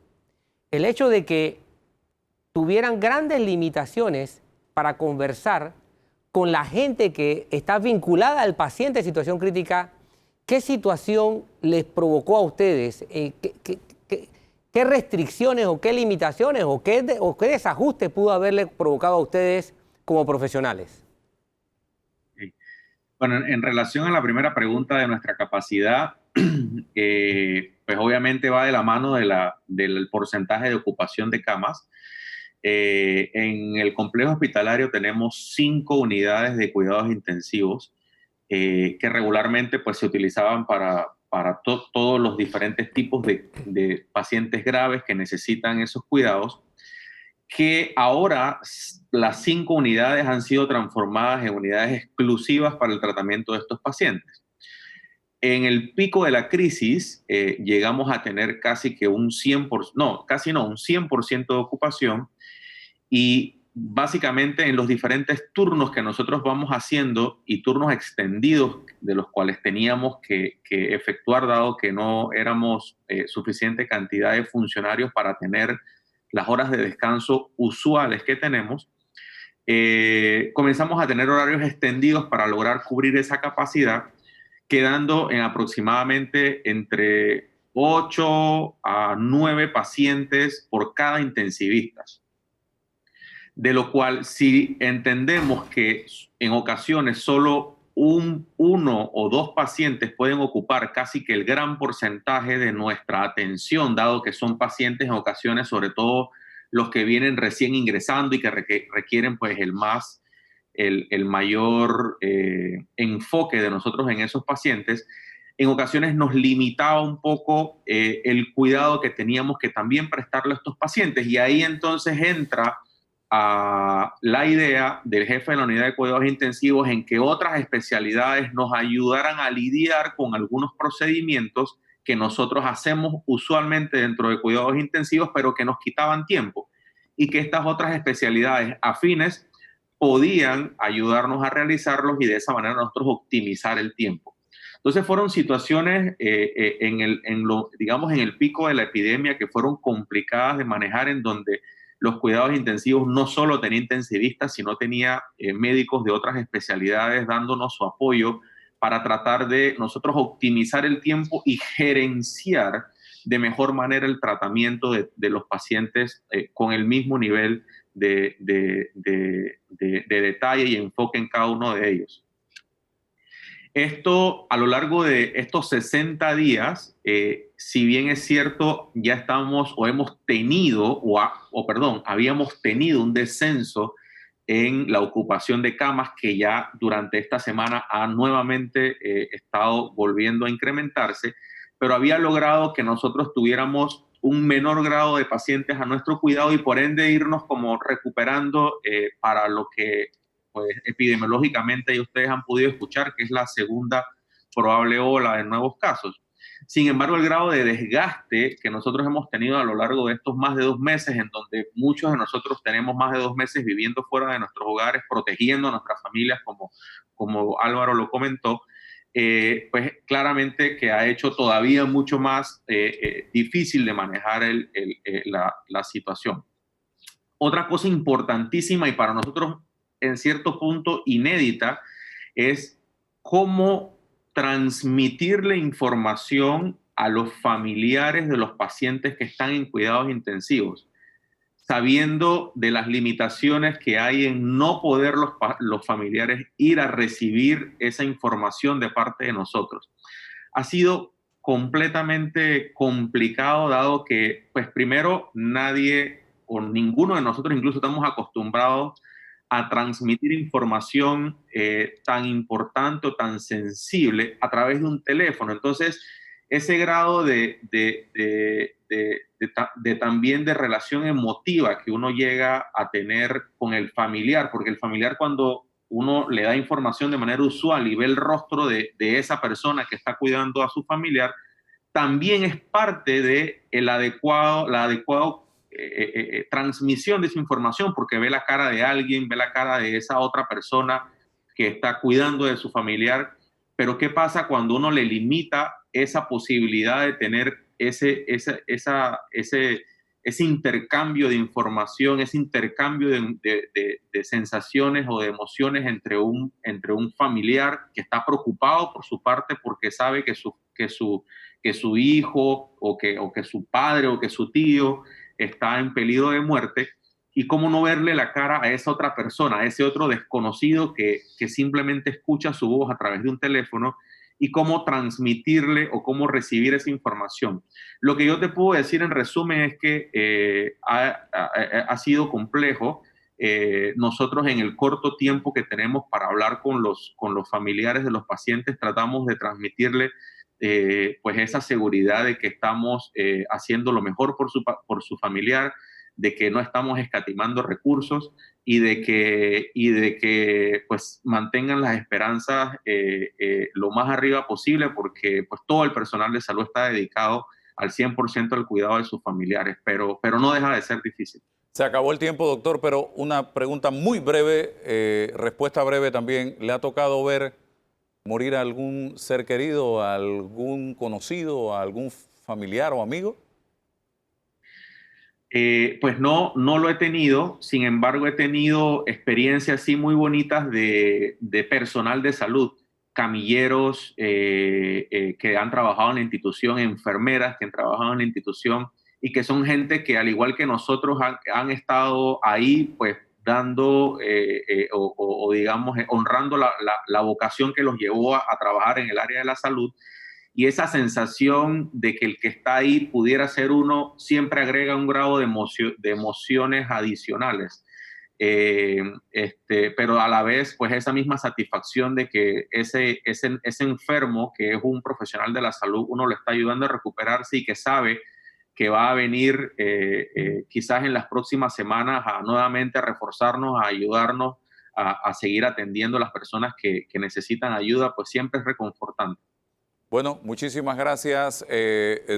El hecho de que tuvieran grandes limitaciones para conversar con la gente que está vinculada al paciente en situación crítica, ¿qué situación les provocó a ustedes? ¿Qué restricciones o qué limitaciones o qué desajustes pudo haberle provocado a ustedes como profesionales? Bueno, en relación a la primera pregunta de nuestra capacidad, pues obviamente va de la mano del porcentaje de ocupación de camas. En el complejo hospitalario tenemos 5 unidades de cuidados intensivos que regularmente pues, se utilizaban para todos los diferentes tipos de pacientes graves que necesitan esos cuidados, que ahora las 5 unidades han sido transformadas en unidades exclusivas para el tratamiento de estos pacientes. En el pico de la crisis llegamos a tener casi que un 100% de ocupación, y básicamente en los diferentes turnos que nosotros vamos haciendo y turnos extendidos de los cuales teníamos que efectuar, dado que no éramos suficiente cantidad de funcionarios para tener las horas de descanso usuales que tenemos, comenzamos a tener horarios extendidos para lograr cubrir esa capacidad, quedando en aproximadamente entre 8 a 9 pacientes por cada intensivista. De lo cual, si entendemos que en ocasiones solo uno o dos pacientes pueden ocupar casi que el gran porcentaje de nuestra atención, dado que son pacientes en ocasiones, sobre todo los que vienen recién ingresando y que requieren pues el mayor enfoque de nosotros en esos pacientes, en ocasiones nos limitaba un poco el cuidado que teníamos que también prestarle a estos pacientes. Y ahí entonces entra la idea del jefe de la unidad de cuidados intensivos en que otras especialidades nos ayudaran a lidiar con algunos procedimientos que nosotros hacemos usualmente dentro de cuidados intensivos, pero que nos quitaban tiempo, y que estas otras especialidades afines podían ayudarnos a realizarlos y de esa manera nosotros optimizar el tiempo. Entonces fueron situaciones en el pico de la epidemia que fueron complicadas de manejar, en donde los cuidados intensivos no solo tenía intensivistas, sino tenía médicos de otras especialidades dándonos su apoyo para tratar de nosotros optimizar el tiempo y gerenciar de mejor manera el tratamiento de los pacientes con el mismo nivel de detalle y enfoque en cada uno de ellos. Esto, a lo largo de estos 60 días, si bien es cierto, ya estamos o hemos tenido, habíamos tenido un descenso en la ocupación de camas que ya durante esta semana ha nuevamente estado volviendo a incrementarse, pero había logrado que nosotros tuviéramos un menor grado de pacientes a nuestro cuidado y por ende irnos como recuperando para lo que pues, epidemiológicamente ustedes han podido escuchar, que es la segunda probable ola de nuevos casos. Sin embargo, el grado de desgaste que nosotros hemos tenido a lo largo de estos más de 2 meses, en donde muchos de nosotros tenemos más de 2 meses viviendo fuera de nuestros hogares, protegiendo a nuestras familias, como Álvaro lo comentó, pues claramente que ha hecho todavía mucho más difícil de manejar la situación. Otra cosa importantísima y para nosotros en cierto punto inédita es cómo transmitirle información a los familiares de los pacientes que están en cuidados intensivos, sabiendo de las limitaciones que hay en no poder los familiares ir a recibir esa información de parte de nosotros. Ha sido completamente complicado, dado que, pues primero, nadie o ninguno de nosotros incluso estamos acostumbrados a transmitir información tan importante o tan sensible a través de un teléfono. Entonces, ese grado también de relación emotiva que uno llega a tener con el familiar, porque el familiar, cuando uno le da información de manera usual y ve el rostro de esa persona que está cuidando a su familiar, también es parte de la adecuada transmisión de esa información, porque ve la cara de alguien, ve la cara de esa otra persona que está cuidando de su familiar. Pero ¿qué pasa cuando uno le limita esa posibilidad de tener ese intercambio de información, ese intercambio de sensaciones o de emociones entre un familiar que está preocupado por su parte porque sabe que su hijo o que su padre o que su tío está en peligro de muerte, y cómo no verle la cara a esa otra persona, a ese otro desconocido que simplemente escucha su voz a través de un teléfono, y cómo transmitirle o cómo recibir esa información. Lo que yo te puedo decir en resumen es que ha sido complejo. Nosotros en el corto tiempo que tenemos para hablar con los familiares de los pacientes, tratamos de transmitirle pues esa seguridad de que estamos haciendo lo mejor por su familiar, de que no estamos escatimando recursos y de que pues mantengan las esperanzas lo más arriba posible, porque pues todo el personal de salud está dedicado al 100% al cuidado de sus familiares, pero no deja de ser difícil. Se acabó el tiempo, doctor, pero una pregunta muy breve, respuesta breve también. ¿Le ha tocado ver morir a algún ser querido, a algún conocido, a algún familiar o amigo? Pues no lo he tenido. Sin embargo, he tenido experiencias sí muy bonitas de personal de salud camilleros que han trabajado en la institución, enfermeras que han trabajado en la institución y que son gente que al igual que nosotros han estado ahí pues dando o digamos honrando la vocación que los llevó a trabajar en el área de la salud. Y esa sensación de que el que está ahí pudiera ser uno siempre agrega un grado de emociones adicionales. Pero a la vez, pues esa misma satisfacción de que ese enfermo, que es un profesional de la salud, uno lo está ayudando a recuperarse y que sabe que va a venir quizás en las próximas semanas a nuevamente reforzarnos, a ayudarnos a seguir atendiendo a las personas que necesitan ayuda, pues siempre es reconfortante. Bueno, muchísimas gracias,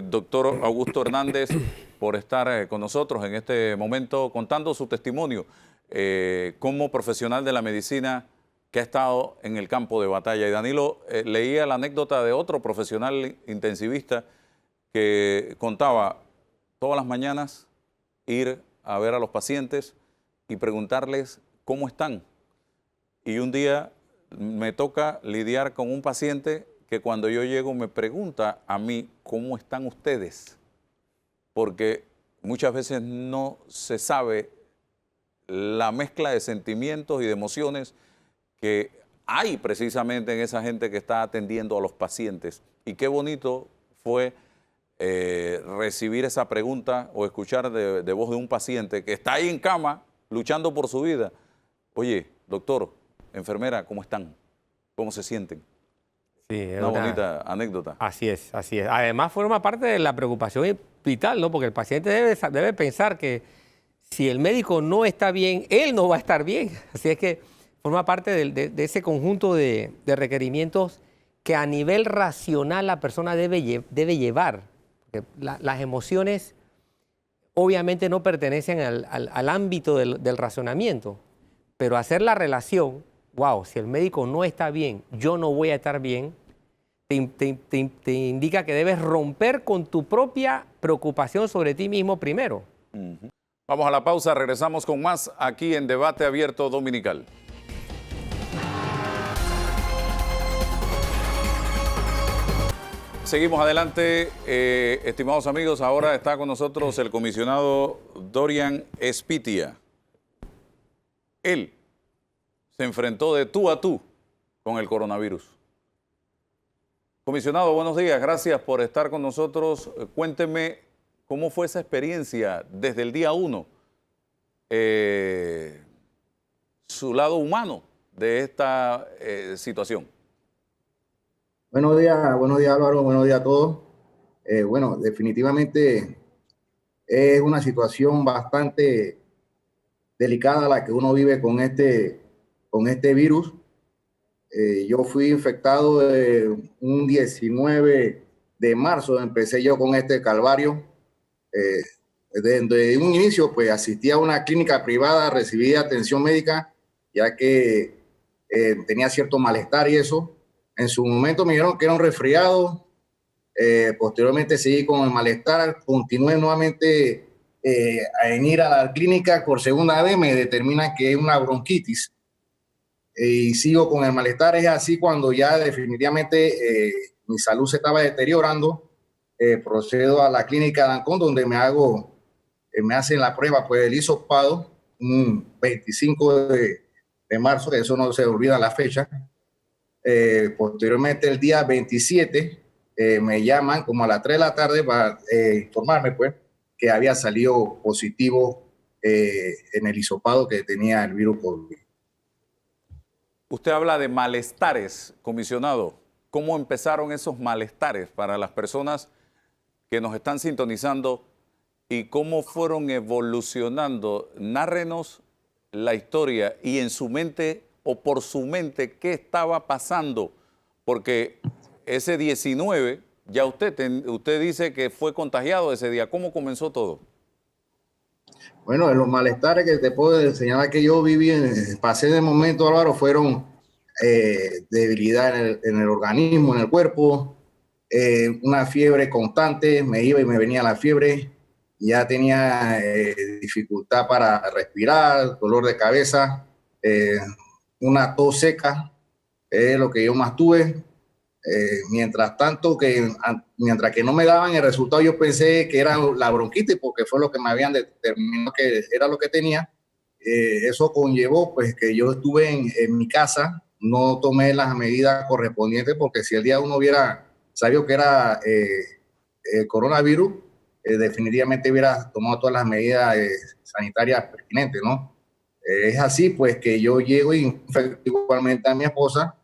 doctor Augusto Hernández, por estar con nosotros en este momento contando su testimonio como profesional de la medicina que ha estado en el campo de batalla. Y Danilo, leía la anécdota de otro profesional intensivista que contaba todas las mañanas ir a ver a los pacientes y preguntarles cómo están. Y un día me toca lidiar con un paciente que cuando yo llego me pregunta a mí cómo están ustedes, porque muchas veces no se sabe la mezcla de sentimientos y de emociones que hay precisamente en esa gente que está atendiendo a los pacientes. Y qué bonito fue recibir esa pregunta o escuchar de voz de un paciente que está ahí en cama luchando por su vida. Oye, doctor, enfermera, ¿cómo están? ¿Cómo se sienten? Sí, es una bonita anécdota. Así es, así es. Además forma parte de la preocupación vital, ¿no? Porque el paciente debe pensar que si el médico no está bien, él no va a estar bien. Así es que forma parte de ese conjunto de requerimientos que a nivel racional la persona debe llevar. Porque las emociones obviamente no pertenecen al ámbito del razonamiento, pero hacer la relación, wow, si el médico no está bien, yo no voy a estar bien, te indica que debes romper con tu propia preocupación sobre ti mismo primero. Vamos a la pausa, regresamos con más aquí en Debate Abierto Dominical. Seguimos adelante, estimados amigos. Ahora está con nosotros el comisionado Dorian Espitia. Él se enfrentó de tú a tú con el coronavirus. Comisionado, buenos días. Gracias por estar con nosotros. Cuénteme cómo fue esa experiencia desde el día 1, su lado humano de esta situación. Buenos días Álvaro, buenos días a todos. Bueno, definitivamente es una situación bastante delicada la que uno vive con este virus. Yo fui infectado un 19 de marzo, empecé yo con este calvario. Desde un inicio, pues asistí a una clínica privada, recibí atención médica, ya que tenía cierto malestar y eso. En su momento me dijeron que era un resfriado, posteriormente seguí con el malestar, continué nuevamente en ir a la clínica por segunda vez, me determinan que es una bronquitis y sigo con el malestar. Es así cuando ya definitivamente mi salud se estaba deteriorando, procedo a la clínica de Ancón, donde me hacen la prueba, pues el hisopado, un 25 de marzo, que eso no se olvida la fecha. Posteriormente el día 27 me llaman como a las 3 de la tarde para informarme pues que había salido positivo en el hisopado que tenía el virus COVID. Usted habla de malestares, comisionado. ¿Cómo empezaron esos malestares para las personas que nos están sintonizando y cómo fueron evolucionando? Nárrenos la historia y en su mente o por su mente qué estaba pasando, porque ese 19, ya usted dice que fue contagiado ese día. ¿Cómo comenzó todo? Bueno, los malestares que te puedo señalar que yo viví, pasé de momento, Álvaro, fueron debilidad en el organismo, en el cuerpo, una fiebre constante, me iba y me venía la fiebre, ya tenía dificultad para respirar, dolor de cabeza, una tos seca, Es lo que yo más tuve. Mientras tanto, mientras que no me daban el resultado, yo pensé que era la bronquitis, porque fue lo que me habían determinado que era lo que tenía. Eso conllevó pues que yo estuve en mi casa, no tomé las medidas correspondientes, porque si el día uno hubiera sabido que era el coronavirus, definitivamente hubiera tomado todas las medidas sanitarias pertinentes, ¿no? Es así pues que yo llego y infecto igualmente a mi esposa,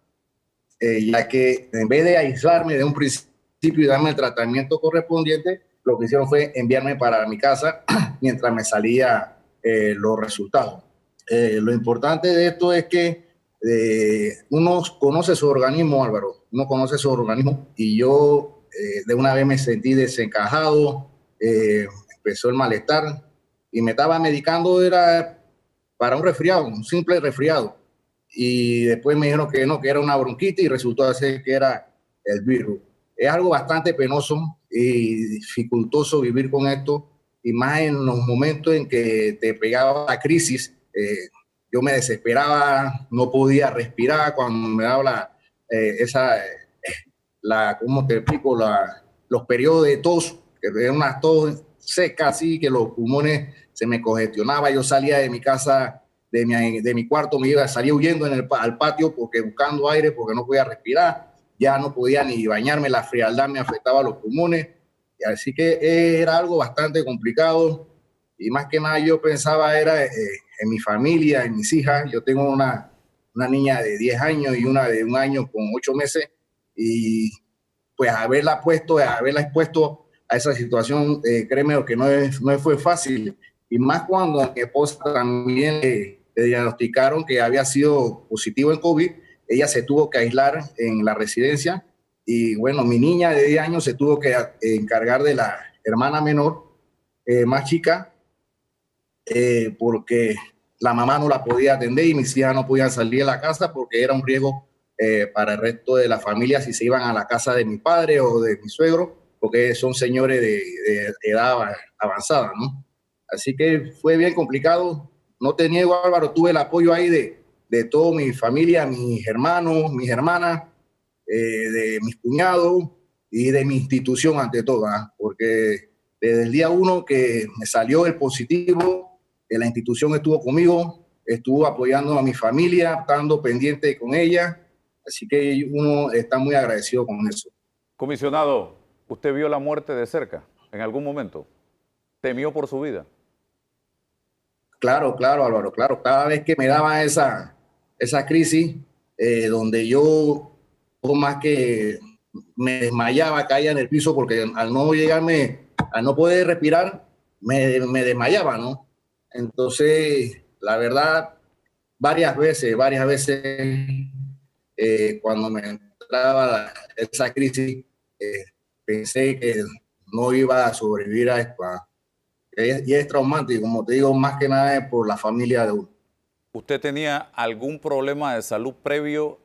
ya que en vez de aislarme de un principio y darme el tratamiento correspondiente, lo que hicieron fue enviarme para mi casa mientras me salía los resultados. Lo importante de esto es que uno conoce su organismo, Álvaro, uno conoce su organismo, y yo de una vez me sentí desencajado, empezó el malestar y me estaba medicando, era para un resfriado, un simple resfriado. Y después me dijeron que no, que era una bronquitis, y resultó ser que era el virus. Es algo bastante penoso y dificultoso vivir con esto, y más en los momentos en que te pegaba la crisis. Yo me desesperaba, no podía respirar cuando me daba ¿cómo te explico? Los periodos de tos, que eran unas tos secas, así que los pulmones se me congestionaban. Yo salía de mi casa, de mi cuarto, salía huyendo al patio porque buscando aire, porque no podía respirar, ya no podía ni bañarme, la frialdad me afectaba los pulmones, y así que era algo bastante complicado. Y más que nada yo pensaba era en mi familia, en mis hijas. Yo tengo una niña de 10 años y una de 1 año con 8 meses, y pues haberla expuesto a esa situación, créeme que no fue fácil, y más cuando a mi esposa también le diagnosticaron que había sido positivo en COVID. Ella se tuvo que aislar en la residencia, y bueno, mi niña de 10 años se tuvo que encargar de la hermana menor, más chica, porque la mamá no la podía atender y mis hijas no podían salir de la casa porque era un riesgo para el resto de la familia si se iban a la casa de mi padre o de mi suegro, porque son señores de edad avanzada, ¿no? Así que fue bien complicado. No te niego, Álvaro, tuve el apoyo ahí de toda mi familia, mis hermanos, mis hermanas, de mis cuñados y de mi institución ante todo, porque desde el día 1 que me salió el positivo, la institución estuvo conmigo, estuvo apoyando a mi familia, estando pendiente con ella, así que uno está muy agradecido con eso. Comisionado, ¿usted vio la muerte de cerca en algún momento? ¿Temió por su vida? Claro, Álvaro, claro. Cada vez que me daba esa crisis, donde yo más que me desmayaba, caía en el piso, porque al no poder respirar, me desmayaba, ¿no? Entonces, la verdad, varias veces, cuando me entraba esa crisis, pensé que no iba a sobrevivir a esto. Y es traumante, como te digo, más que nada es por la familia de uno. ¿Usted tenía algún problema de salud previo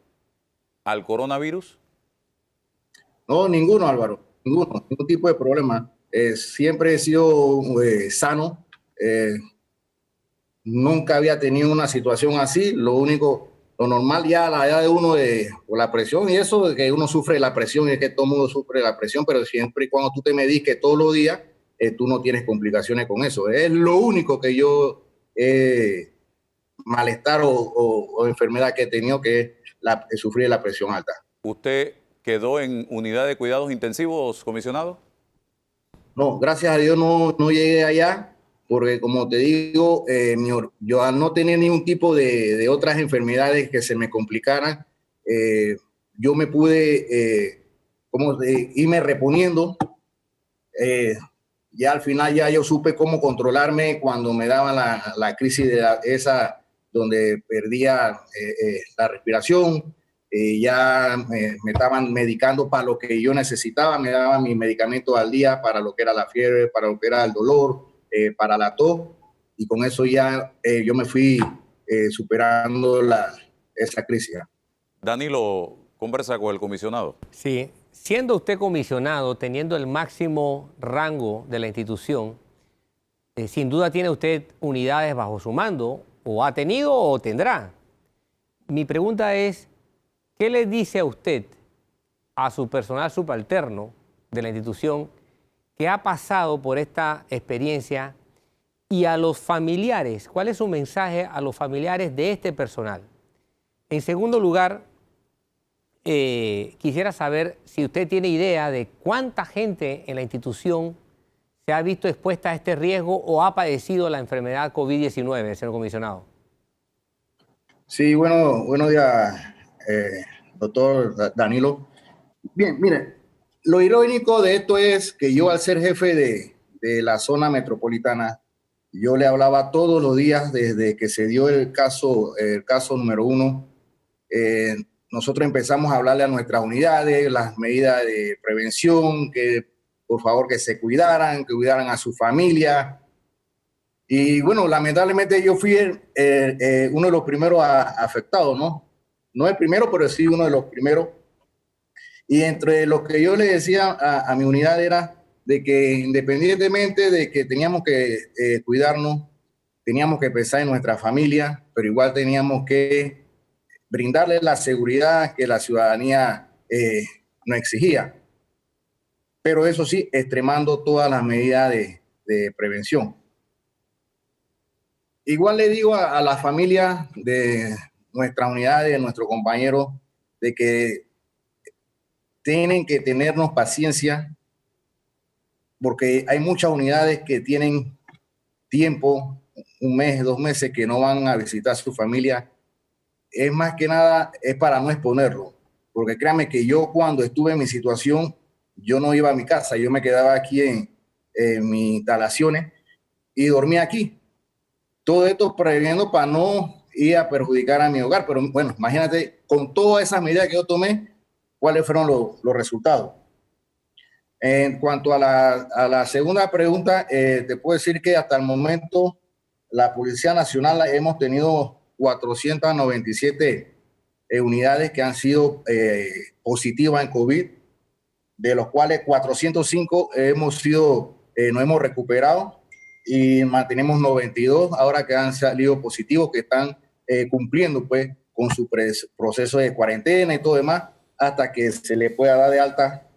al coronavirus? No, ninguno, Álvaro, ningún tipo de problema. Siempre he sido sano, nunca había tenido una situación así. Lo normal ya a la edad de uno, por la presión y eso, de que uno sufre la presión, y es que todo el mundo sufre la presión, pero siempre y cuando tú te mediques todos los días, tú no tienes complicaciones con eso. Es lo único que yo malestar o enfermedad que he tenido, que es sufrir la presión alta. ¿Usted quedó en unidad de cuidados intensivos, comisionado? No, gracias a Dios no llegué allá, porque como te digo, yo al no tener ningún tipo de otras enfermedades que se me complicaran, yo me pude irme reponiendo. Ya al final ya yo supe cómo controlarme cuando me daban la crisis esa donde perdía la respiración. Ya me estaban medicando para lo que yo necesitaba, me daban mis medicamentos al día para lo que era la fiebre, para lo que era el dolor, para la tos, y con eso ya yo me fui superando esa crisis. Danilo, conversa con el comisionado. Sí, siendo usted comisionado, teniendo el máximo rango de la institución, sin duda tiene usted unidades bajo su mando, o ha tenido o tendrá. Mi pregunta es, ¿qué le dice a usted, a su personal subalterno de la institución, que ha pasado por esta experiencia, y a los familiares? ¿Cuál es su mensaje a los familiares de este personal? En segundo lugar, quisiera saber si usted tiene idea de cuánta gente en la institución se ha visto expuesta a este riesgo o ha padecido la enfermedad COVID-19, señor comisionado. Sí, bueno, buenos días, doctor Danilo. Bien, mire, lo irónico de esto es que yo, al ser jefe de la zona metropolitana, yo le hablaba todos los días desde que se dio el caso número 1. Nosotros empezamos a hablarle a nuestras unidades, las medidas de prevención, que por favor que se cuidaran, que cuidaran a su familia. Y bueno, lamentablemente yo fui uno de los primeros afectados, ¿no? No el primero, pero sí uno de los primeros. Y entre lo que yo le decía a mi unidad era de que, independientemente de que teníamos que cuidarnos, teníamos que pensar en nuestra familia, pero igual teníamos que brindarle la seguridad que la ciudadanía nos exigía. Pero eso sí, extremando todas las medidas de prevención. Igual le digo a la familia de nuestra unidad, de nuestros compañeros, de que tienen que tenernos paciencia, porque hay muchas unidades que tienen tiempo, 1 mes, 2 meses, que no van a visitar a su familia. Es más que nada, es para no exponerlo, porque créanme que yo, cuando estuve en mi situación, yo no iba a mi casa, yo me quedaba aquí en mis instalaciones y dormía aquí. Todo esto previniendo para no ir a perjudicar a mi hogar. Pero bueno, imagínate, con todas esas medidas que yo tomé, cuáles fueron los resultados. En cuanto a la segunda pregunta, te puedo decir que hasta el momento la Policía Nacional hemos tenido 497 unidades que han sido positivas en COVID, de los cuales 405 nos hemos recuperado, y mantenemos 92 ahora que han salido positivos, que están cumpliendo pues con su proceso de cuarentena y todo demás, hasta que se le pueda dar de alta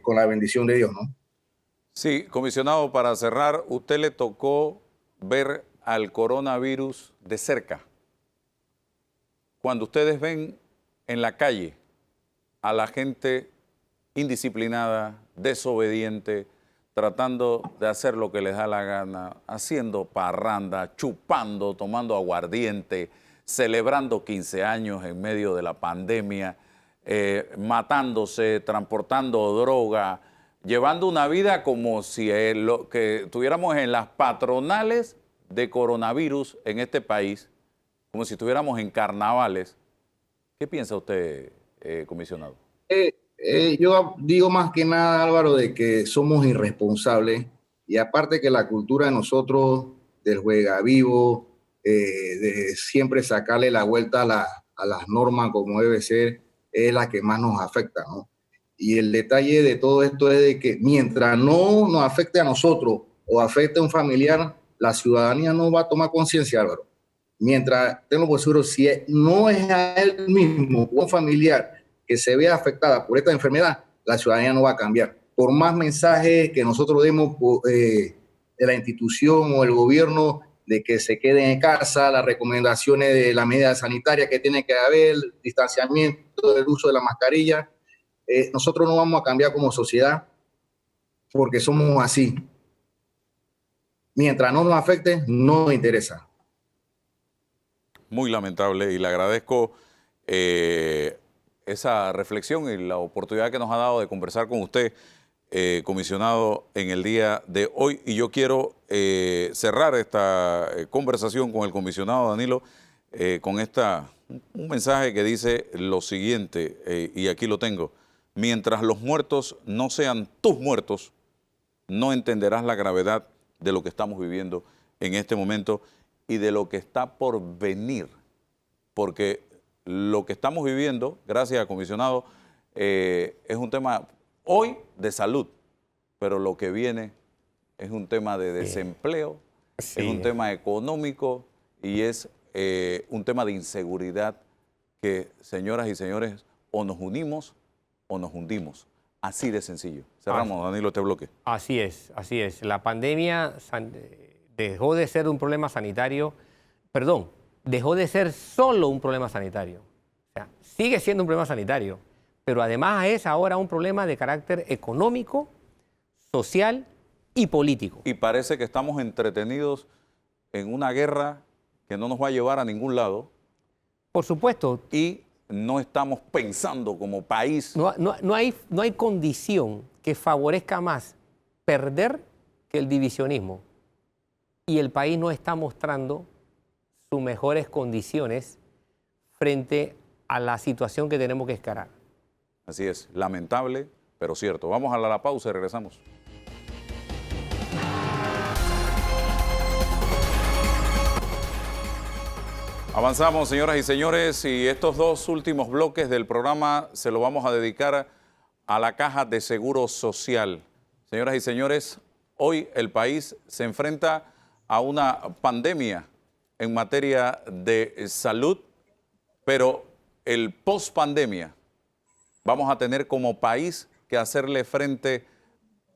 con la bendición de Dios, ¿no? Sí, comisionado, para cerrar, usted le tocó ver al coronavirus de cerca. Cuando ustedes ven en la calle a la gente indisciplinada, desobediente, tratando de hacer lo que les da la gana, haciendo parranda, chupando, tomando aguardiente, celebrando 15 años en medio de la pandemia, matándose, transportando droga, llevando una vida como si lo que estuviéramos en las patronales de coronavirus en este país, como si estuviéramos en carnavales. ¿Qué piensa usted, comisionado? Yo digo más que nada, Álvaro, de que somos irresponsables, y aparte que la cultura de nosotros del juega vivo, de siempre sacarle la vuelta a las normas como debe ser, es la que más nos afecta, ¿no? Y el detalle de todo esto es de que mientras no nos afecte a nosotros o afecte a un familiar, la ciudadanía no va a tomar conciencia, Álvaro. Mientras, tengo por seguro, si no es a él mismo o un familiar que se vea afectada por esta enfermedad, la ciudadanía no va a cambiar. Por más mensajes que nosotros demos de la institución o el gobierno de que se queden en casa, las recomendaciones de la medida sanitaria que tiene que haber, el distanciamiento, el uso de la mascarilla, nosotros no vamos a cambiar como sociedad, porque somos así. Mientras no nos afecte, no nos interesa. Muy lamentable, y le agradezco esa reflexión y la oportunidad que nos ha dado de conversar con usted, comisionado, en el día de hoy. Y yo quiero cerrar esta conversación con el comisionado Danilo con un mensaje que dice lo siguiente, y aquí lo tengo: mientras los muertos no sean tus muertos, no entenderás la gravedad de lo que estamos viviendo en este momento y de lo que está por venir, porque lo que estamos viviendo, gracias, comisionado, es un tema hoy de salud, pero lo que viene es un tema de desempleo, es un tema económico y es un tema de inseguridad que, señoras y señores, o nos unimos o nos hundimos. Así de sencillo. Cerramos, Danilo, este bloque. Así es, así es. La pandemia dejó de ser un problema sanitario, perdón, dejó de ser solo un problema sanitario. O sea, sigue siendo un problema sanitario, pero además es ahora un problema de carácter económico, social y político. Y parece que estamos entretenidos en una guerra que no nos va a llevar a ningún lado. Por supuesto. Y no estamos pensando como país. No hay condición que favorezca más perder que el divisionismo. Y el país no está mostrando sus mejores condiciones frente a la situación que tenemos que encarar. Así es, lamentable, pero cierto. Vamos a la pausa y regresamos. Avanzamos, señoras y señores, y estos dos últimos bloques del programa se lo vamos a dedicar a la Caja de Seguro Social. Señoras y señores, hoy el país se enfrenta a una pandemia en materia de salud, pero el post-pandemia vamos a tener como país que hacerle frente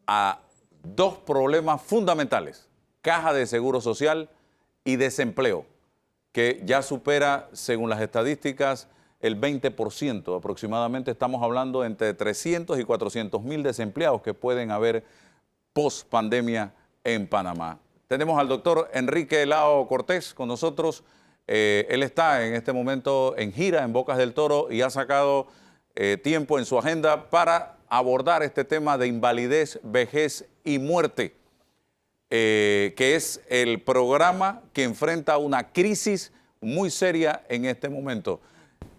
a dos problemas fundamentales: Caja de Seguro Social y desempleo, que ya supera, según las estadísticas, el 20% aproximadamente. Estamos hablando entre 300 y 400 mil desempleados que pueden haber post pandemia en Panamá. Tenemos al doctor Enrique Lao Cortés con nosotros. Él está en este momento en gira en Bocas del Toro y ha sacado tiempo en su agenda para abordar este tema de invalidez, vejez y muerte, que es el programa que enfrenta una crisis muy seria en este momento.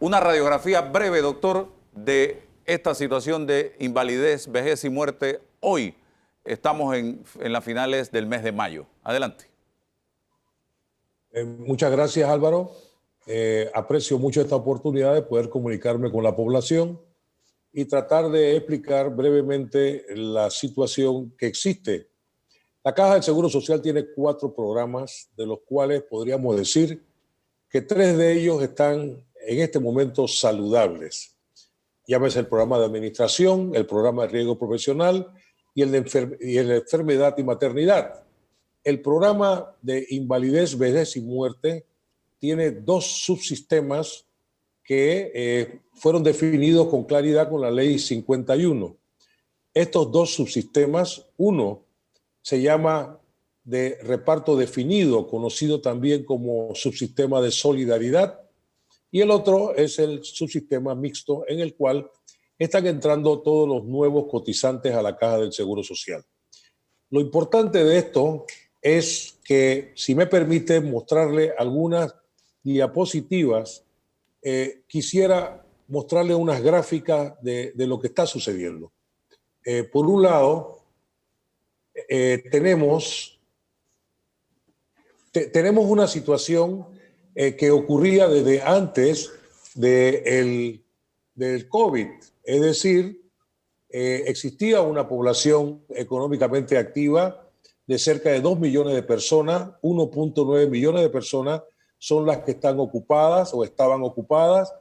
Una radiografía breve, doctor, de esta situación de invalidez, vejez y muerte. Hoy estamos en las finales del mes de mayo. Adelante. Muchas gracias, Álvaro. Aprecio mucho esta oportunidad de poder comunicarme con la población y tratar de explicar brevemente la situación que existe. La Caja del Seguro Social tiene 4 programas, de los cuales podríamos decir que 3 de ellos están en este momento saludables. Llámese el programa de administración, el programa de riesgo profesional y el de enfermedad y maternidad. El programa de invalidez, vejez y muerte tiene 2 subsistemas que fueron definidos con claridad con la Ley 51. Estos 2 subsistemas, uno se llama de reparto definido, conocido también como subsistema de solidaridad, y el otro es el subsistema mixto, en el cual están entrando todos los nuevos cotizantes a la Caja del Seguro Social. Lo importante de esto es que, si me permite mostrarle algunas diapositivas, quisiera mostrarle unas gráficas de lo que está sucediendo. Por un lado, tenemos una situación que ocurría desde antes del COVID. Es decir, existía una población económicamente activa de cerca de 2 millones de personas. 1.9 millones de personas son las que están ocupadas o estaban ocupadas,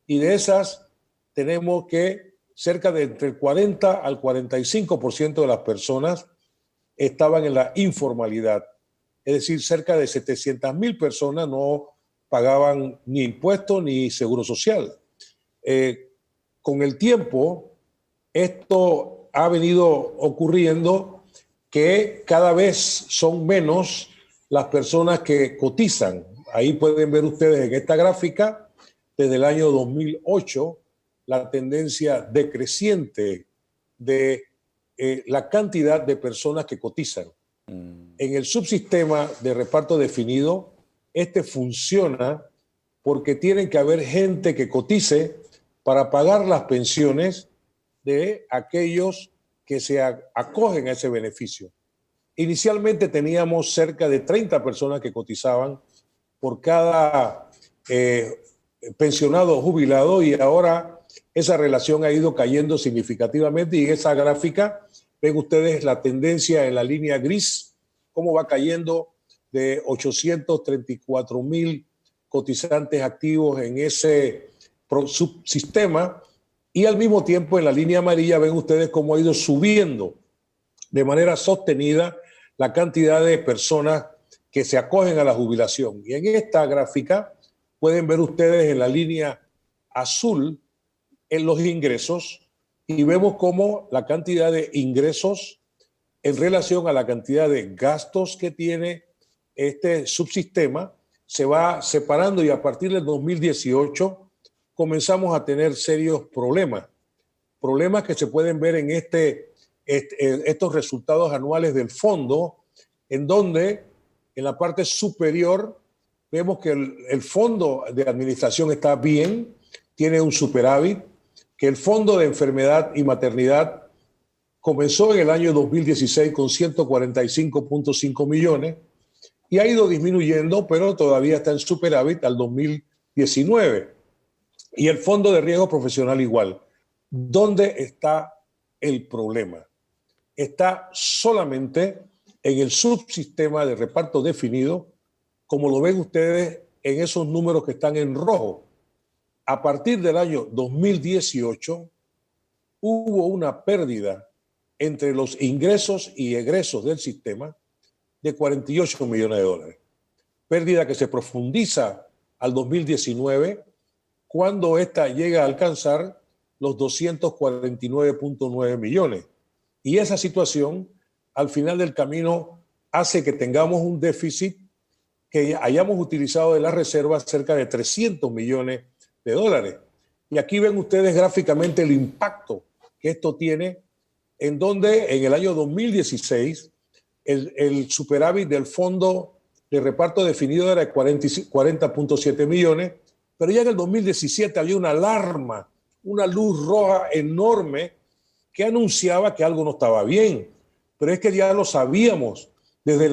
y de esas tenemos que cerca de entre el 40 al 45% de las personas estaban en la informalidad. Es decir, cerca de 700.000 personas no pagaban ni impuestos ni seguro social. Con el tiempo, esto ha venido ocurriendo, que cada vez son menos las personas que cotizan. Ahí pueden ver ustedes en esta gráfica, desde el año 2008, la tendencia decreciente de la cantidad de personas que cotizan. En el subsistema de reparto definido, este funciona porque tiene que haber gente que cotice para pagar las pensiones de aquellos que se acogen a ese beneficio. Inicialmente teníamos cerca de 30 personas que cotizaban por cada pensionado o jubilado, y ahora esa relación ha ido cayendo significativamente, y en esa gráfica ven ustedes la tendencia en la línea gris, cómo va cayendo de 834.000 cotizantes activos en ese subsistema Y al mismo tiempo, en la línea amarilla, ven ustedes cómo ha ido subiendo de manera sostenida la cantidad de personas que se acogen a la jubilación. Y en esta gráfica pueden ver ustedes en la línea azul en los ingresos y vemos cómo la cantidad de ingresos en relación a la cantidad de gastos que tiene este subsistema se va separando, y a partir del 2018 comenzamos a tener serios problemas que se pueden ver en estos resultados anuales del fondo, en donde en la parte superior vemos que el fondo de administración está bien, tiene un superávit, que el fondo de enfermedad y maternidad comenzó en el año 2016 con 145.5 millones y ha ido disminuyendo, pero todavía está en superávit al 2019. Y el fondo de riesgo profesional igual. ¿Dónde está el problema? Está solamente en el subsistema de reparto definido, como lo ven ustedes en esos números que están en rojo. A partir del año 2018 hubo una pérdida entre los ingresos y egresos del sistema de 48 millones de dólares. Pérdida que se profundiza al 2019 cuando esta llega a alcanzar los 249.9 millones. Y esa situación, al final del camino, hace que tengamos un déficit, que hayamos utilizado de las reservas cerca de 300 millones de dólares. Y aquí ven ustedes gráficamente el impacto que esto tiene, en donde en el año 2016 el superávit del fondo de reparto definido era de 40.7 millones, pero ya en el 2017 había una alarma, una luz roja enorme que anunciaba que algo no estaba bien. Pero es que ya lo sabíamos desde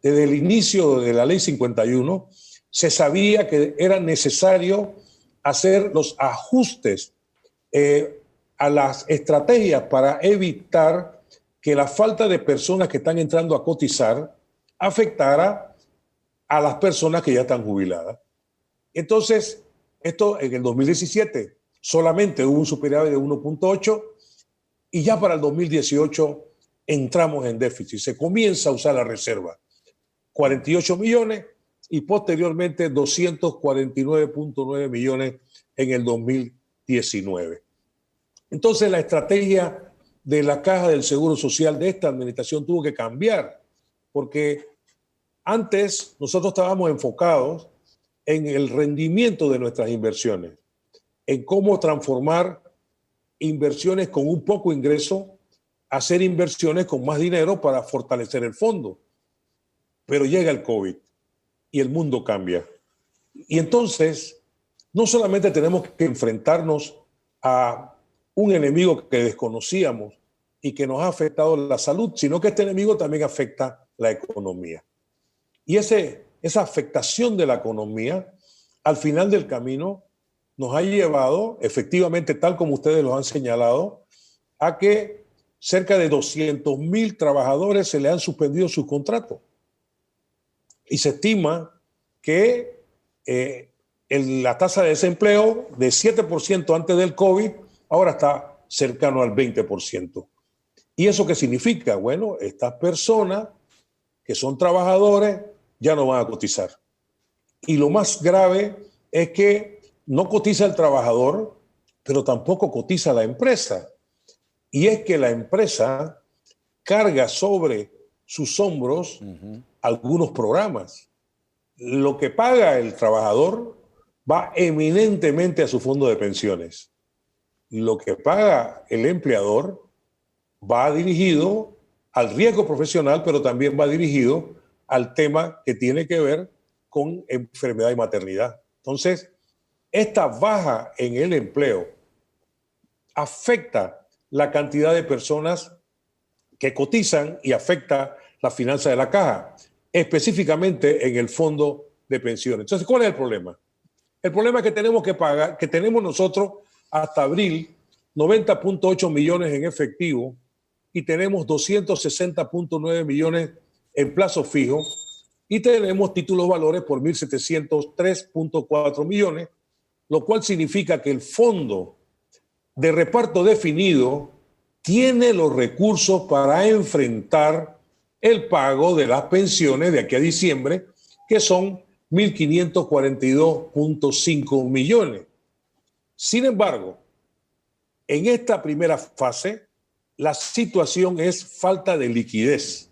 el inicio de la Ley 51, se sabía que era necesario hacer los ajustes a las estrategias para evitar que la falta de personas que están entrando a cotizar afectara a las personas que ya están jubiladas. Entonces, esto en el 2017 solamente hubo un superávit de 1.8 y ya para el 2018 entramos en déficit. Se comienza a usar la reserva. 48 millones y posteriormente 249.9 millones en el 2019. Entonces la estrategia de la Caja del Seguro Social de esta administración tuvo que cambiar, porque antes nosotros estábamos enfocados en el rendimiento de nuestras inversiones, en cómo transformar inversiones con un poco ingreso a hacer inversiones con más dinero para fortalecer el fondo. Pero llega el COVID y el mundo cambia. Y entonces, no solamente tenemos que enfrentarnos a un enemigo que desconocíamos y que nos ha afectado la salud, sino que este enemigo también afecta la economía. Y esa afectación de la economía, al final del camino, nos ha llevado, efectivamente, tal como ustedes lo han señalado, a que cerca de 200,000 trabajadores se le han suspendido sus contratos. Y se estima que la tasa de desempleo de 7% antes del COVID ahora está cercano al 20%. ¿Y eso qué significa? Bueno, estas personas que son trabajadores ya no van a cotizar. Y lo más grave es que no cotiza el trabajador, pero tampoco cotiza la empresa. Y es que la empresa carga sobre sus hombros algunos programas. Lo que paga el trabajador va eminentemente a su fondo de pensiones. Lo que paga el empleador va dirigido al riesgo profesional, pero también va dirigido al tema que tiene que ver con enfermedad y maternidad. Entonces, esta baja en el empleo afecta la cantidad de personas que cotizan y afecta la finanza de la caja, específicamente en el fondo de pensiones. Entonces, ¿cuál es el problema? El problema es que tenemos que pagar, que tenemos nosotros hasta abril 90.8 millones en efectivo y tenemos 260.9 millones en plazo fijo y tenemos títulos valores por 1.703.4 millones, lo cual significa que el fondo de reparto definido tiene los recursos para enfrentar el pago de las pensiones de aquí a diciembre, que son 1.542.5 millones. Sin embargo, en esta primera fase, la situación es falta de liquidez.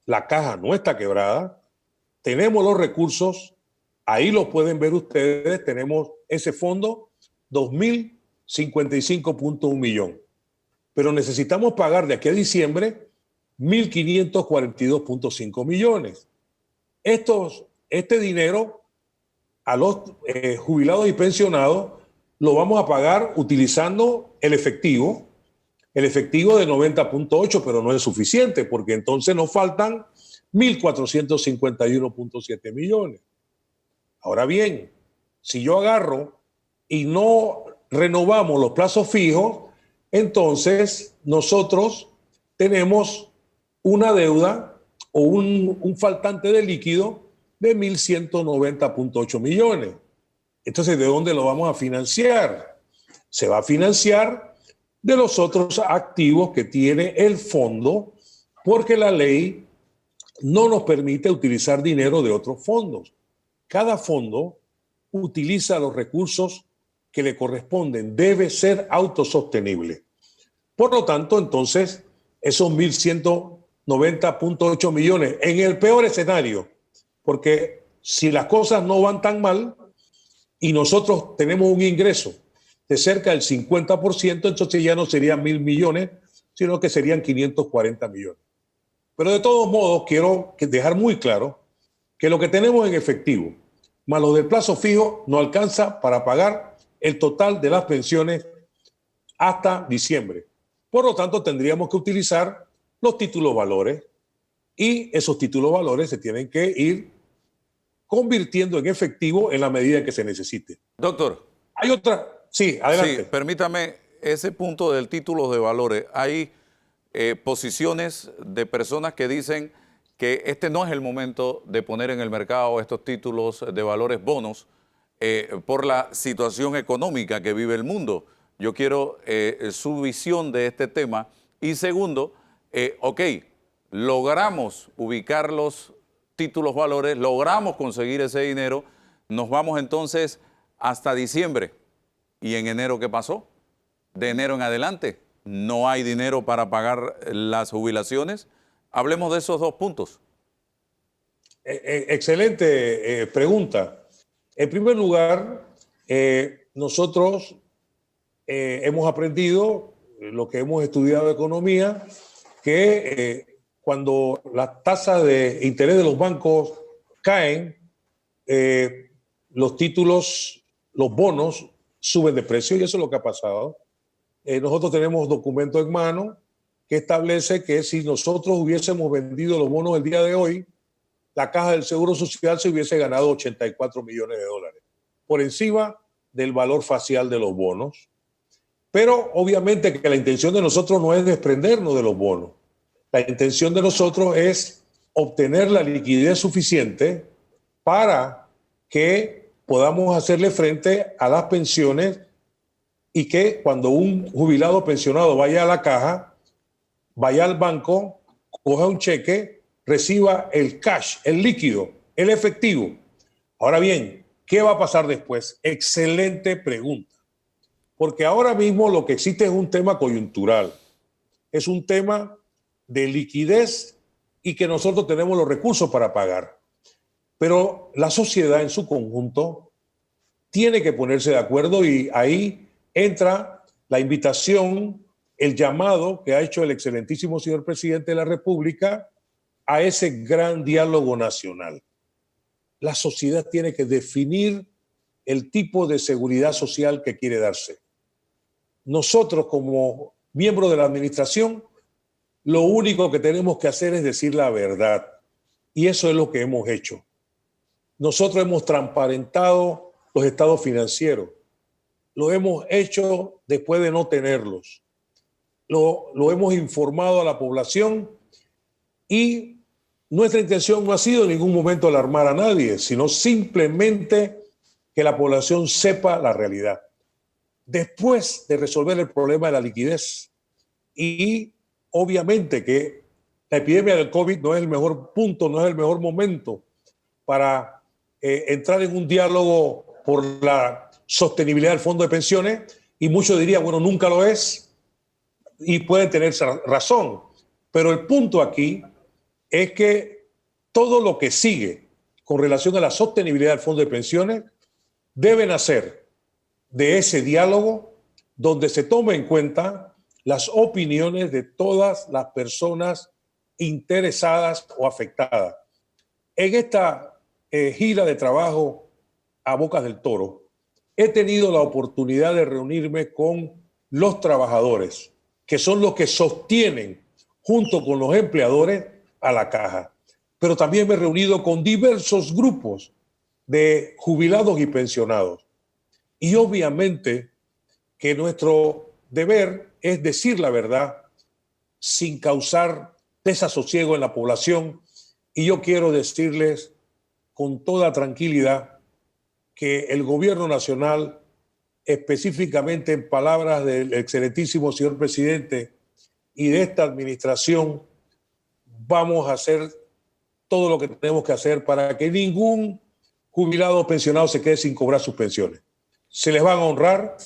La caja no está quebrada, tenemos los recursos, ahí lo pueden ver ustedes, tenemos ese fondo, 2.055.1 millón. Pero necesitamos pagar de aquí a diciembre 1.542.5 millones. Este dinero a los jubilados y pensionados lo vamos a pagar utilizando el efectivo de 90.8, pero no es suficiente porque entonces nos faltan 1.451.7 millones. Ahora bien, si yo agarro y no renovamos los plazos fijos, entonces nosotros tenemos una deuda o un faltante de líquido de 1.190.8 millones. Entonces, ¿de dónde lo vamos a financiar? Se va a financiar de los otros activos que tiene el fondo, porque la ley no nos permite utilizar dinero de otros fondos. Cada fondo utiliza los recursos que le corresponden, debe ser autosostenible. Por lo tanto, entonces, esos 1.190.8 millones, en el peor escenario, porque si las cosas no van tan mal y nosotros tenemos un ingreso de cerca del 50%, entonces ya no serían 1.000 millones, sino que serían 540 millones. Pero de todos modos, quiero dejar muy claro que lo que tenemos en efectivo, más lo del plazo fijo, no alcanza para pagar el total de las pensiones hasta diciembre. Por lo tanto, tendríamos que utilizar los títulos valores y esos títulos valores se tienen que ir convirtiendo en efectivo en la medida en que se necesite. Doctor. Hay otra. Sí, adelante. Sí, permítame ese punto del título de valores. Hay posiciones de personas que dicen que este no es el momento de poner en el mercado estos títulos de valores bonos por la situación económica que vive el mundo. Yo quiero su visión de este tema. Y segundo, logramos ubicar los títulos valores, logramos conseguir ese dinero, nos vamos entonces hasta diciembre. ¿Y en enero qué pasó? De enero en adelante, ¿no hay dinero para pagar las jubilaciones? Hablemos de esos dos puntos. Excelente pregunta. En primer lugar, nosotros hemos aprendido, lo que hemos estudiado de economía, que cuando las tasas de interés de los bancos caen, los títulos, los bonos suben de precio, y eso es lo que ha pasado. Nosotros tenemos documentos en mano que establece que si nosotros hubiésemos vendido los bonos el día de hoy, la Caja del Seguro Social se hubiese ganado 84 millones de dólares, por encima del valor facial de los bonos. Pero obviamente que la intención de nosotros no es desprendernos de los bonos. La intención de nosotros es obtener la liquidez suficiente para que podamos hacerle frente a las pensiones y que cuando un jubilado pensionado vaya a la caja, vaya al banco, coja un cheque, reciba el cash, el líquido, el efectivo. Ahora bien, ¿qué va a pasar después? Excelente pregunta. Porque ahora mismo lo que existe es un tema coyuntural, es un tema de liquidez y que nosotros tenemos los recursos para pagar. Pero la sociedad en su conjunto tiene que ponerse de acuerdo y ahí entra la invitación, el llamado que ha hecho el excelentísimo señor presidente de la República a ese gran diálogo nacional. La sociedad tiene que definir el tipo de seguridad social que quiere darse. Nosotros, como miembros de la administración, lo único que tenemos que hacer es decir la verdad. Y eso es lo que hemos hecho. Nosotros hemos transparentado los estados financieros. Lo hemos hecho después de no tenerlos. Lo hemos informado a la población y nuestra intención no ha sido en ningún momento alarmar a nadie, sino simplemente que la población sepa la realidad. después de resolver el problema de la liquidez. Y obviamente que la epidemia del COVID no es el mejor punto, no es el mejor momento para entrar en un diálogo por la sostenibilidad del fondo de pensiones, y muchos dirían, bueno, nunca lo es, y pueden tener razón. Pero el punto aquí es que todo lo que sigue con relación a la sostenibilidad del fondo de pensiones debe nacer de ese diálogo donde se tome en cuenta las opiniones de todas las personas interesadas o afectadas. En esta gira de trabajo a Bocas del Toro, he tenido la oportunidad de reunirme con los trabajadores, que son los que sostienen, junto con los empleadores, a la caja. Pero también me he reunido con diversos grupos de jubilados y pensionados. Y obviamente que nuestro deber es decir la verdad sin causar desasosiego en la población. Y yo quiero decirles con toda tranquilidad que el gobierno nacional, específicamente en palabras del excelentísimo señor presidente y de esta administración, vamos a hacer todo lo que tenemos que hacer para que ningún jubilado o pensionado se quede sin cobrar sus pensiones. Se les van a honrar,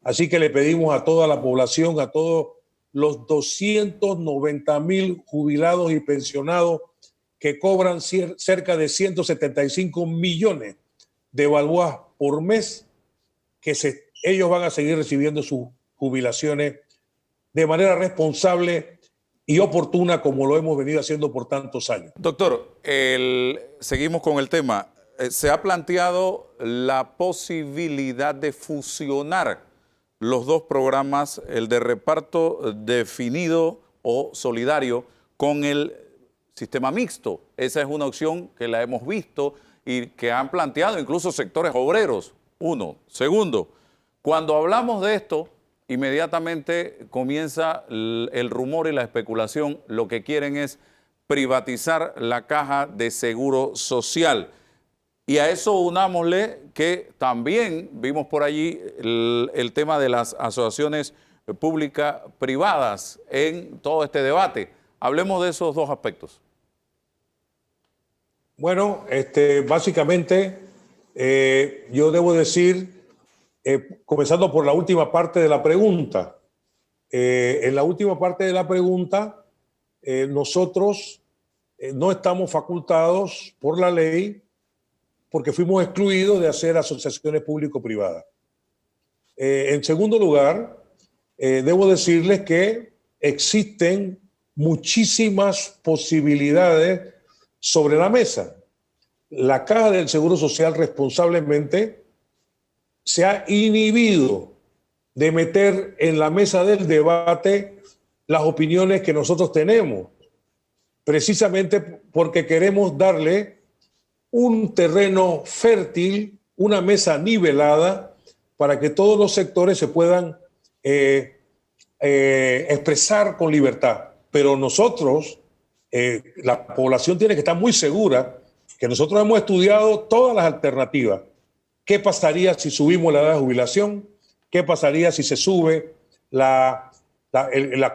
así que le pedimos a toda la población, a todos los 290,000 jubilados y pensionados que cobran cerca de 175 millones de balboas por mes, que ellos van a seguir recibiendo sus jubilaciones de manera responsable y oportuna, como lo hemos venido haciendo por tantos años. Doctor, seguimos con el tema. Se ha planteado la posibilidad de fusionar los dos programas, el de reparto definido o solidario con el sistema mixto. Esa es una opción que la hemos visto y que han planteado incluso sectores obreros. Uno. Segundo, cuando hablamos de esto, inmediatamente comienza el rumor y la especulación. Lo que quieren es privatizar la caja de seguro social. Y a eso unámosle que también vimos por allí el tema de las asociaciones público-privadas en todo este debate. Hablemos de esos dos aspectos. Bueno, básicamente yo debo decir, comenzando por la última parte de la pregunta. En la última parte de la pregunta, nosotros no estamos facultados por la ley porque fuimos excluidos de hacer asociaciones público-privadas. En segundo lugar, debo decirles que existen muchísimas posibilidades sobre la mesa. La Caja del Seguro Social responsablemente se ha inhibido de meter en la mesa del debate las opiniones que nosotros tenemos, precisamente porque queremos darle un terreno fértil, una mesa nivelada, para que todos los sectores se puedan expresar con libertad. Pero nosotros, la población tiene que estar muy segura que nosotros hemos estudiado todas las alternativas. ¿Qué pasaría si subimos la edad de jubilación? ¿Qué pasaría si se sube la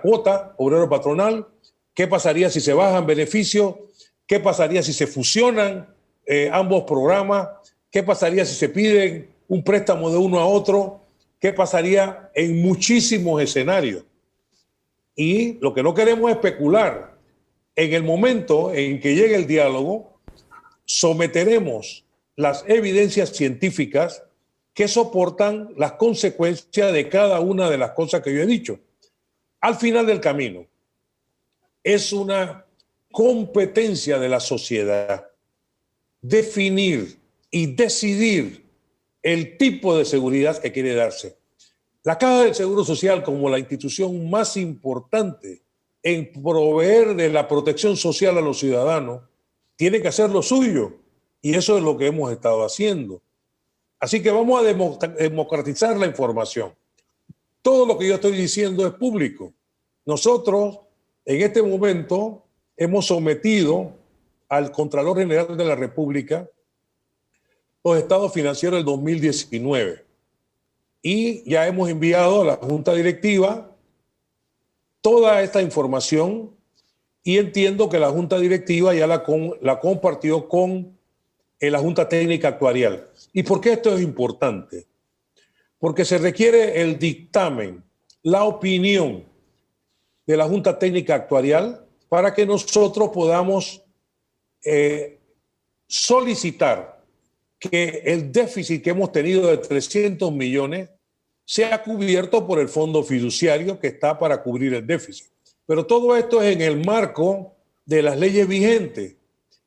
cuota obrero patronal? ¿Qué pasaría si se bajan beneficios? ¿Qué pasaría si se fusionan ambos programas? ¿Qué pasaría si se piden un préstamo de uno a otro? ¿Qué pasaría en muchísimos escenarios? Y lo que no queremos es especular. En el momento en que llegue el diálogo, someteremos las evidencias científicas que soportan las consecuencias de cada una de las cosas que yo he dicho. Al final del camino, es una competencia de la sociedad definir y decidir el tipo de seguridad que quiere darse. La Caja del Seguro Social, como la institución más importante en proveer de la protección social a los ciudadanos, tiene que hacer lo suyo. Y eso es lo que hemos estado haciendo. Así que vamos a democratizar la información. Todo lo que yo estoy diciendo es público. Nosotros, en este momento, hemos sometido al Contralor General de la República los estados financieros del 2019. y ya hemos enviado a la Junta Directiva toda esta información y entiendo que la Junta Directiva ya la compartió con la Junta Técnica Actuarial. ¿Y por qué esto es importante? Porque se requiere el dictamen, la opinión de la Junta Técnica Actuarial para que nosotros podamos solicitar que el déficit que hemos tenido de 300 millones sea cubierto por el fondo fiduciario que está para cubrir el déficit. Pero todo esto es en el marco de las leyes vigentes.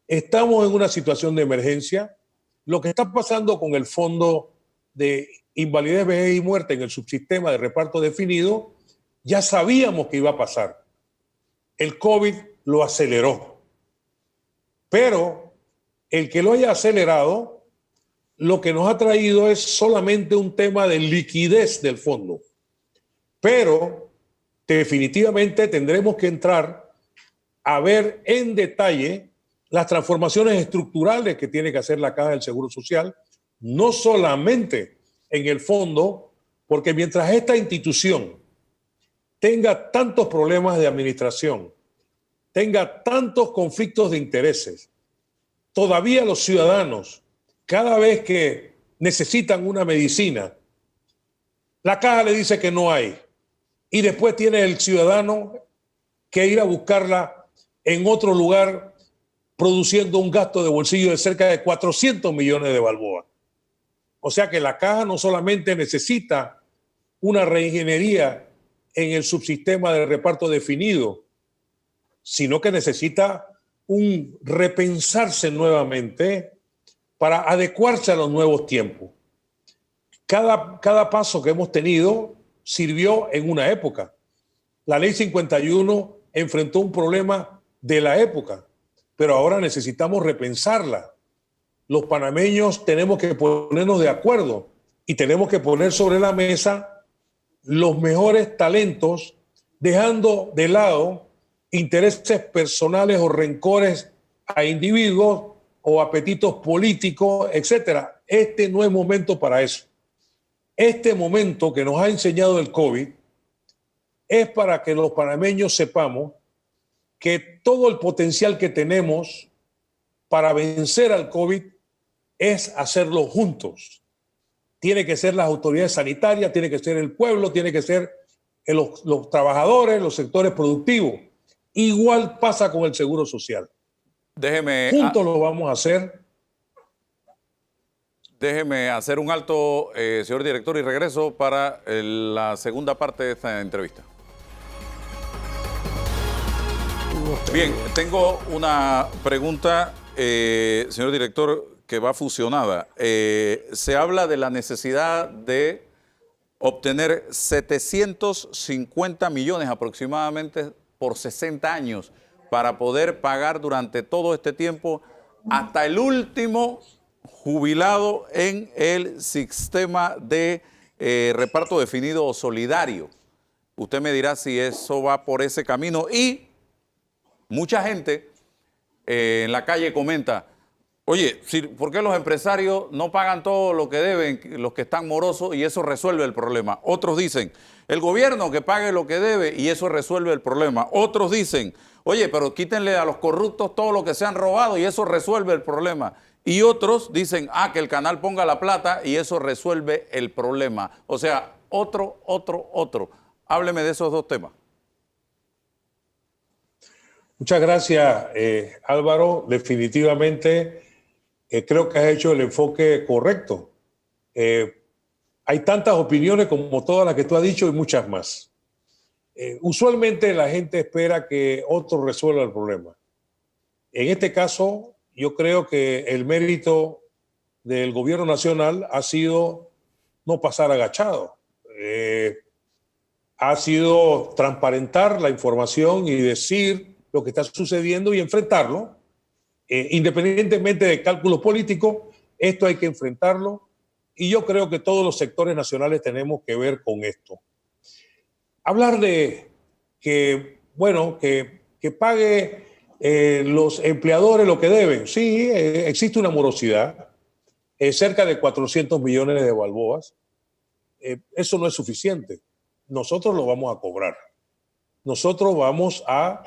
Estamos en una situación de emergencia. Lo que está pasando con el fondo de invalidez, vejez y muerte en el subsistema de reparto definido, ya sabíamos que iba a pasar. El COVID lo aceleró. Pero el que lo haya acelerado, lo que nos ha traído es solamente un tema de liquidez del fondo. Pero definitivamente tendremos que entrar a ver en detalle las transformaciones estructurales que tiene que hacer la Caja del Seguro Social, no solamente en el fondo, porque mientras esta institución tenga tantos problemas de administración, tenga tantos conflictos de intereses, todavía los ciudadanos, cada vez que necesitan una medicina, la caja le dice que no hay. Y después tiene el ciudadano que ir a buscarla en otro lugar, produciendo un gasto de bolsillo de cerca de 400 millones de balboas. O sea que la caja no solamente necesita una reingeniería en el subsistema de reparto definido, sino que necesita un repensarse nuevamente para adecuarse a los nuevos tiempos. Cada paso que hemos tenido sirvió en una época. La ley 51 enfrentó un problema de la época, pero ahora necesitamos repensarla. Los panameños tenemos que ponernos de acuerdo y tenemos que poner sobre la mesa los mejores talentos, dejando de lado intereses personales o rencores a individuos o apetitos políticos, etcétera. Este no es momento para eso. Este momento que nos ha enseñado el COVID es para que los panameños sepamos que todo el potencial que tenemos para vencer al COVID es hacerlo juntos. Tiene que ser las autoridades sanitarias, tiene que ser el pueblo, tiene que ser los trabajadores, los sectores productivos. Igual pasa con el Seguro Social. Juntos lo vamos a hacer. Déjeme hacer un alto, señor director, y regreso para la segunda parte de esta entrevista. Bien, tengo una pregunta, señor director, que va fusionada. Se habla de la necesidad de obtener 750 millones aproximadamente por 60 años para poder pagar durante todo este tiempo hasta el último jubilado en el sistema de reparto definido o solidario. Usted me dirá si eso va por ese camino. Y mucha gente en la calle comenta, oye, ¿por qué los empresarios no pagan todo lo que deben, los que están morosos, y eso resuelve el problema? Otros dicen, el gobierno que pague lo que debe y eso resuelve el problema. Otros dicen, oye, pero quítenle a los corruptos todo lo que se han robado y eso resuelve el problema. Y otros dicen, que el canal ponga la plata y eso resuelve el problema. O sea, otro. Hábleme de esos dos temas. Muchas gracias, Álvaro. Definitivamente creo que has hecho el enfoque correcto. Hay tantas opiniones como todas las que tú has dicho y muchas más. Usualmente la gente espera que otro resuelva el problema. En este caso, yo creo que el mérito del gobierno nacional ha sido no pasar agachado. Ha sido transparentar la información y decir lo que está sucediendo y enfrentarlo. Independientemente de cálculos políticos, esto hay que enfrentarlo. Y yo creo que todos los sectores nacionales tenemos que ver con esto. Hablar de que pague los empleadores lo que deben. Sí, existe una morosidad, cerca de 400 millones de balboas. eso no es suficiente. Nosotros lo vamos a cobrar. Nosotros vamos a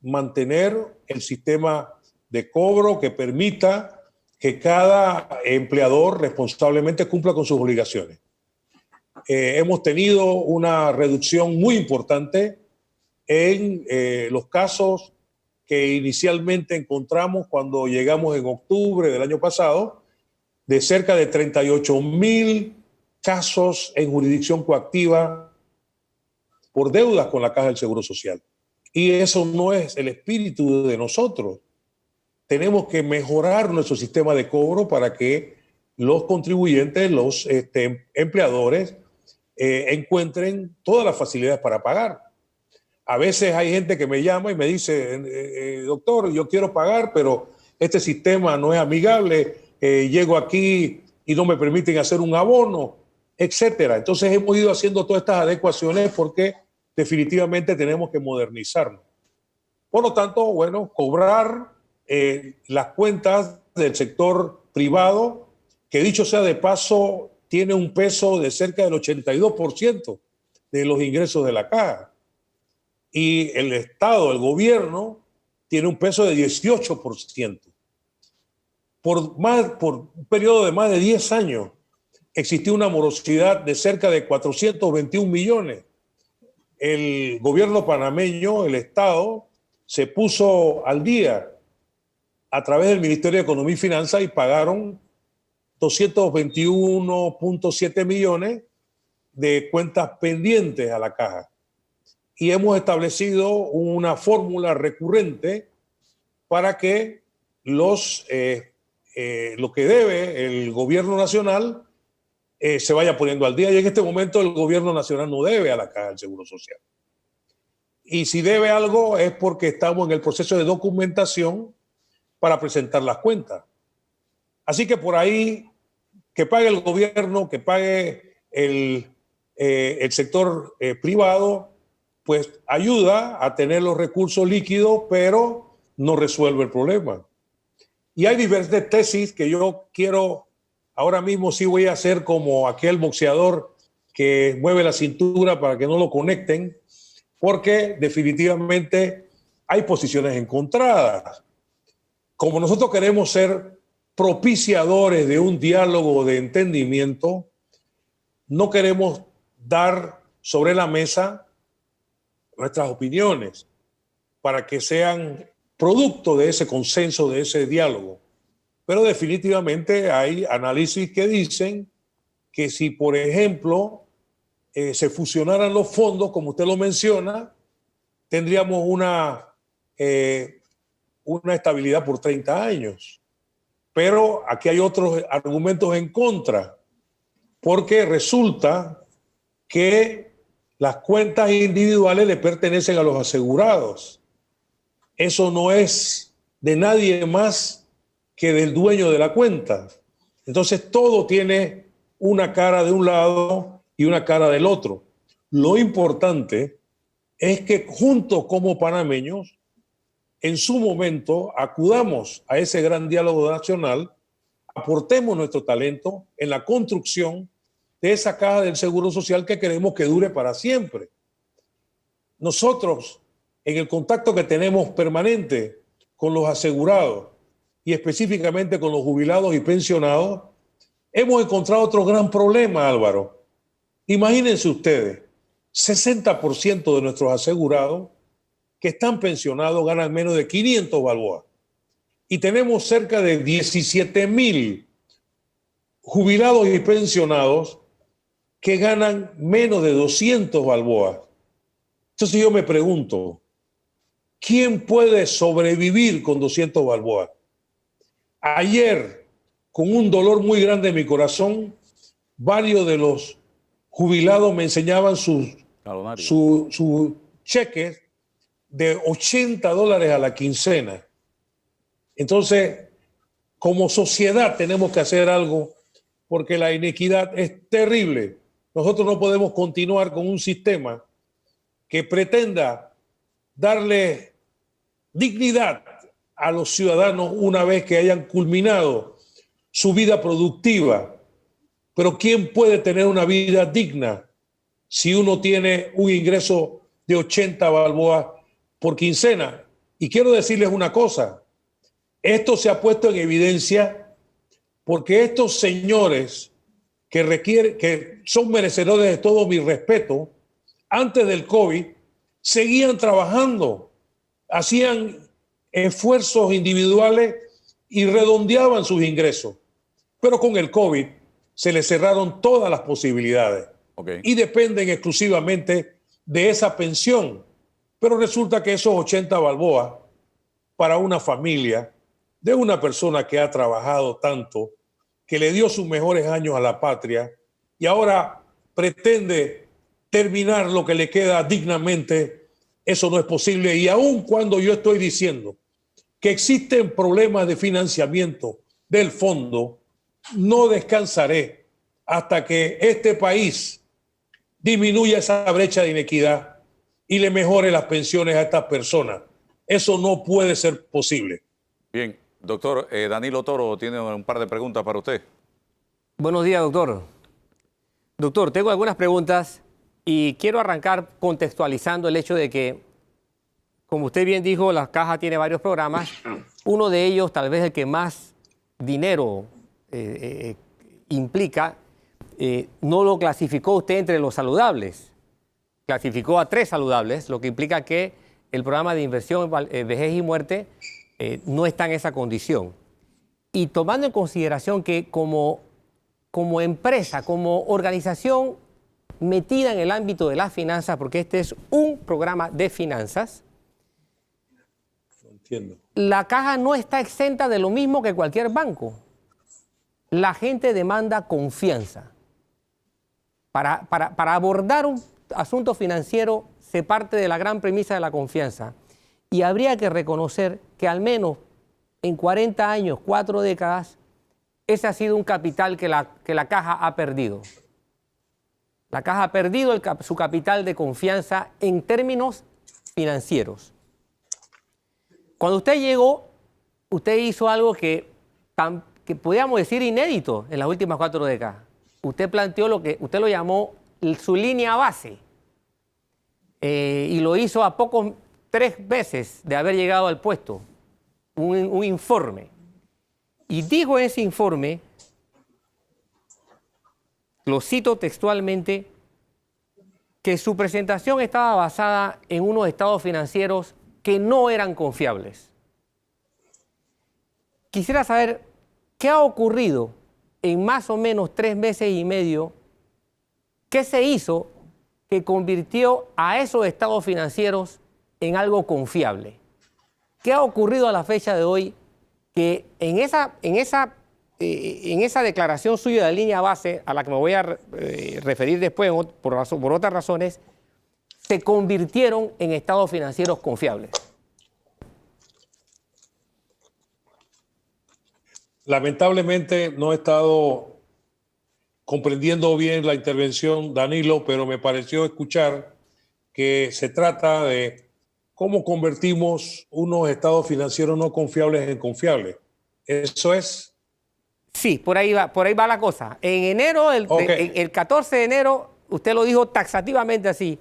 mantener el sistema de cobro que permita que cada empleador responsablemente cumpla con sus obligaciones. Hemos tenido una reducción muy importante en los casos que inicialmente encontramos cuando llegamos en octubre del año pasado, de cerca de 38,000 casos en jurisdicción coactiva por deudas con la Caja del Seguro Social. Y eso no es el espíritu de nosotros. Tenemos que mejorar nuestro sistema de cobro para que los contribuyentes, los empleadores, encuentren todas las facilidades para pagar. A veces hay gente que me llama y me dice, doctor, yo quiero pagar, pero este sistema no es amigable, llego aquí y no me permiten hacer un abono, etcétera. Entonces hemos ido haciendo todas estas adecuaciones porque definitivamente tenemos que modernizarnos. Por lo tanto, bueno, cobrar las cuentas del sector privado, que dicho sea de paso, tiene un peso de cerca del 82% de los ingresos de la caja. Y el Estado, el gobierno, tiene un peso de 18%. Por un periodo de más de 10 años existió una morosidad de cerca de 421 millones. El gobierno panameño, el Estado, se puso al día a través del Ministerio de Economía y Finanzas y pagaron 221.7 millones de cuentas pendientes a la caja. Y hemos establecido una fórmula recurrente para que lo que debe el gobierno nacional se vaya poniendo al día. Y en este momento el gobierno nacional no debe a la Caja del Seguro Social. Y si debe algo es porque estamos en el proceso de documentación para presentar las cuentas. Así que por ahí, que pague el gobierno, que pague el sector privado, pues ayuda a tener los recursos líquidos, pero no resuelve el problema. Y hay diversas tesis que yo quiero, ahora mismo sí voy a hacer como aquel boxeador que mueve la cintura para que no lo conecten, porque definitivamente hay posiciones encontradas. Como nosotros queremos ser propiciadores de un diálogo de entendimiento, no queremos dar sobre la mesa nuestras opiniones para que sean producto de ese consenso, de ese diálogo. Pero definitivamente hay análisis que dicen que si, por ejemplo, se fusionaran los fondos, como usted lo menciona, tendríamos una estabilidad por 30 años. Pero aquí hay otros argumentos en contra, porque resulta que las cuentas individuales le pertenecen a los asegurados. Eso no es de nadie más que del dueño de la cuenta. Entonces todo tiene una cara de un lado y una cara del otro. Lo importante es que juntos como panameños, en su momento, acudamos a ese gran diálogo nacional, aportemos nuestro talento en la construcción de esa caja del Seguro Social que queremos que dure para siempre. Nosotros, en el contacto que tenemos permanente con los asegurados y específicamente con los jubilados y pensionados, hemos encontrado otro gran problema, Álvaro. Imagínense ustedes, 60% de nuestros asegurados que están pensionados ganan menos de 500 balboas. Y tenemos cerca de 17,000 jubilados y pensionados que ganan menos de 200 balboas. Entonces yo me pregunto, ¿quién puede sobrevivir con 200 balboas? Ayer, con un dolor muy grande en mi corazón, varios de los jubilados me enseñaban sus cheques de $80 a la quincena. Entonces, como sociedad tenemos que hacer algo porque la inequidad es terrible. Nosotros no podemos continuar con un sistema que pretenda darle dignidad a los ciudadanos una vez que hayan culminado su vida productiva, Pero ¿quién puede tener una vida digna si uno tiene un ingreso de 80 balboas por quincena? Y quiero decirles una cosa, esto se ha puesto en evidencia porque estos señores que son merecedores de todo mi respeto, antes del COVID, seguían trabajando, hacían esfuerzos individuales y redondeaban sus ingresos. Pero con el COVID se les cerraron todas las posibilidades y dependen exclusivamente de esa pensión. Pero resulta que esos 80 balboas para una familia de una persona que ha trabajado tanto, que le dio sus mejores años a la patria y ahora pretende terminar lo que le queda dignamente, eso no es posible. Y aun cuando yo estoy diciendo que existen problemas de financiamiento del fondo, no descansaré hasta que este país disminuya esa brecha de inequidad y le mejore las pensiones a estas personas. Eso no puede ser posible. Bien, doctor Danilo Toro tiene un par de preguntas para usted. Buenos días, doctor. Doctor, tengo algunas preguntas y quiero arrancar contextualizando el hecho de que, como usted bien dijo, la Caja tiene varios programas. Uno de ellos, tal vez el que más dinero implica, no lo clasificó usted entre los saludables. Clasificó a 3 saludables, lo que implica que el programa de inversión vejez y muerte no está en esa condición. Y tomando en consideración que como empresa, como organización metida en el ámbito de las finanzas, porque este es un programa de finanzas, Entiendo. la Caja no está exenta de lo mismo que cualquier banco. La gente demanda confianza. Para abordar un asunto financiero se parte de la gran premisa de la confianza. Y habría que reconocer que al menos en 40 años, 4 décadas, ese ha sido un capital que la Caja ha perdido. La Caja ha perdido su capital de confianza en términos financieros. Cuando usted llegó, usted hizo algo que podríamos decir inédito en las últimas 4 décadas. Usted planteó lo que usted lo llamó su línea base y lo hizo a 3 veces de haber llegado al puesto, un informe. Y dijo en ese informe, lo cito textualmente, que su presentación estaba basada en unos estados financieros que no eran confiables. Quisiera saber qué ha ocurrido en más o menos 3 meses y medio, qué se hizo que convirtió a esos estados financieros en algo confiable. ¿Qué ha ocurrido a la fecha de hoy que en esa declaración suya de línea base, a la que me voy a referir después por otras razones, se convirtieron en estados financieros confiables? Lamentablemente no he estado comprendiendo bien la intervención, Danilo, pero me pareció escuchar que se trata de cómo convertimos unos estados financieros no confiables en confiables. ¿Eso es? Sí, por ahí va la cosa. En enero, el 14 de enero, usted lo dijo taxativamente así.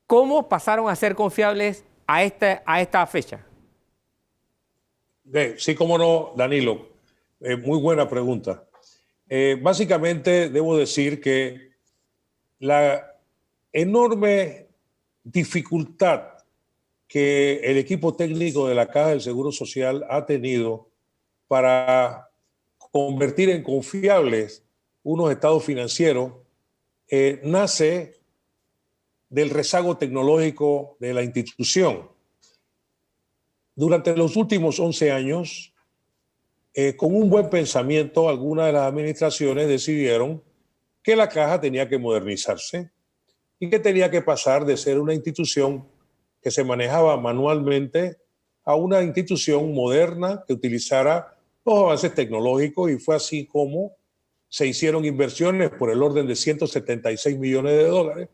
¿Cómo pasaron a ser confiables a esta fecha? Sí, cómo no, Danilo. Muy buena pregunta. Básicamente, debo decir que la enorme dificultad que el equipo técnico de la Caja del Seguro Social ha tenido para convertir en confiables unos estados financieros nace del rezago tecnológico de la institución. Durante los últimos 11 años, con un buen pensamiento, algunas de las administraciones decidieron que la Caja tenía que modernizarse y que tenía que pasar de ser una institución que se manejaba manualmente a una institución moderna que utilizara los avances tecnológicos, y fue así como se hicieron inversiones por el orden de 176 millones de dólares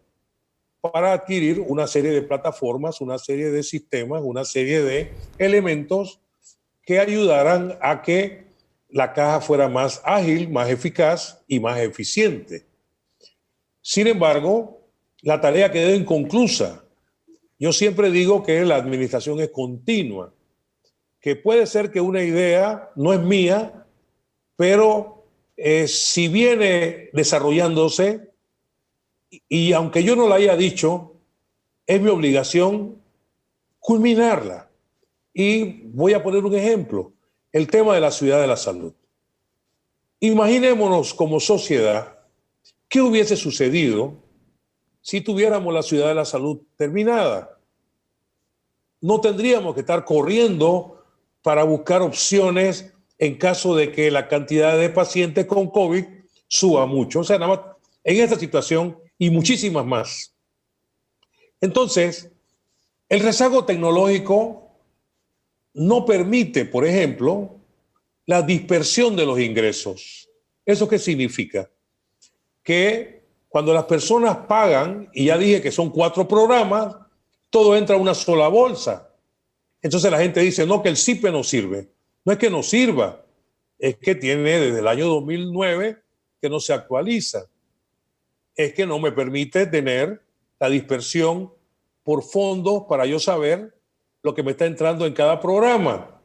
para adquirir una serie de plataformas, una serie de sistemas, una serie de elementos que ayudaran a que la caja fuera más ágil, más eficaz y más eficiente. Sin embargo, la tarea quedó inconclusa. Yo siempre digo que la administración es continua, que puede ser que una idea no es mía, pero si viene desarrollándose, y aunque yo no la haya dicho, es mi obligación culminarla. Y voy a poner un ejemplo, el tema de la ciudad de la salud. Imaginémonos como sociedad qué hubiese sucedido si tuviéramos la ciudad de la salud terminada. No tendríamos que estar corriendo para buscar opciones en caso de que la cantidad de pacientes con COVID suba mucho. O sea, nada más en esta situación y muchísimas más. Entonces, el rezago tecnológico no permite, por ejemplo, la dispersión de los ingresos. ¿Eso qué significa? Que cuando las personas pagan, y ya dije que son 4 programas, todo entra a una sola bolsa. Entonces la gente dice, no, que el CIPE no sirve. No es que no sirva, es que tiene desde el año 2009 que no se actualiza. Es que no me permite tener la dispersión por fondos para yo saber lo que me está entrando en cada programa.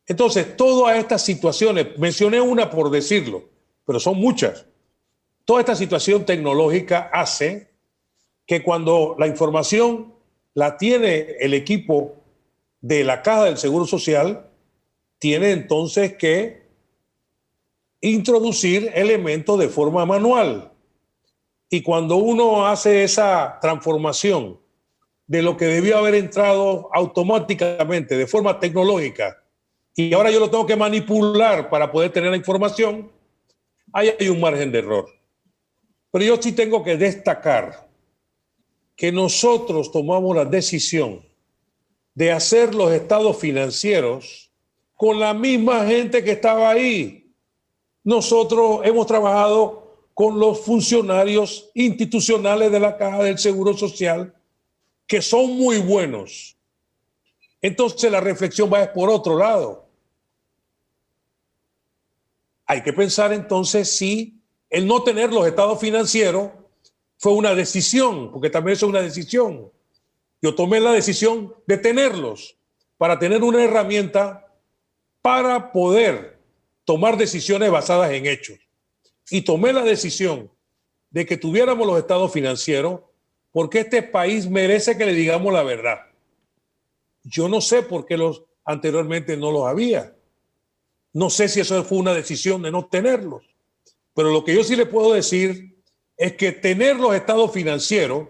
Entonces, todas estas situaciones, mencioné una por decirlo, pero son muchas. Toda esta situación tecnológica hace que cuando la información la tiene el equipo de la Caja del Seguro Social, tiene entonces que introducir elementos de forma manual. Y cuando uno hace esa transformación de lo que debió haber entrado automáticamente de forma tecnológica y ahora yo lo tengo que manipular para poder tener la información, ahí hay un margen de error. Pero yo sí tengo que destacar que nosotros tomamos la decisión de hacer los estados financieros con la misma gente que estaba ahí. Nosotros hemos trabajado con los funcionarios institucionales de la Caja del Seguro Social, que son muy buenos. Entonces la reflexión va por otro lado. Hay que pensar entonces si el no tener los estados financieros fue una decisión, porque también eso es una decisión. Yo tomé la decisión de tenerlos para tener una herramienta para poder tomar decisiones basadas en hechos. Y tomé la decisión de que tuviéramos los estados financieros porque este país merece que le digamos la verdad. Yo no sé por qué anteriormente no los había. No sé si eso fue una decisión de no tenerlos. Pero lo que yo sí le puedo decir es que tener los estados financieros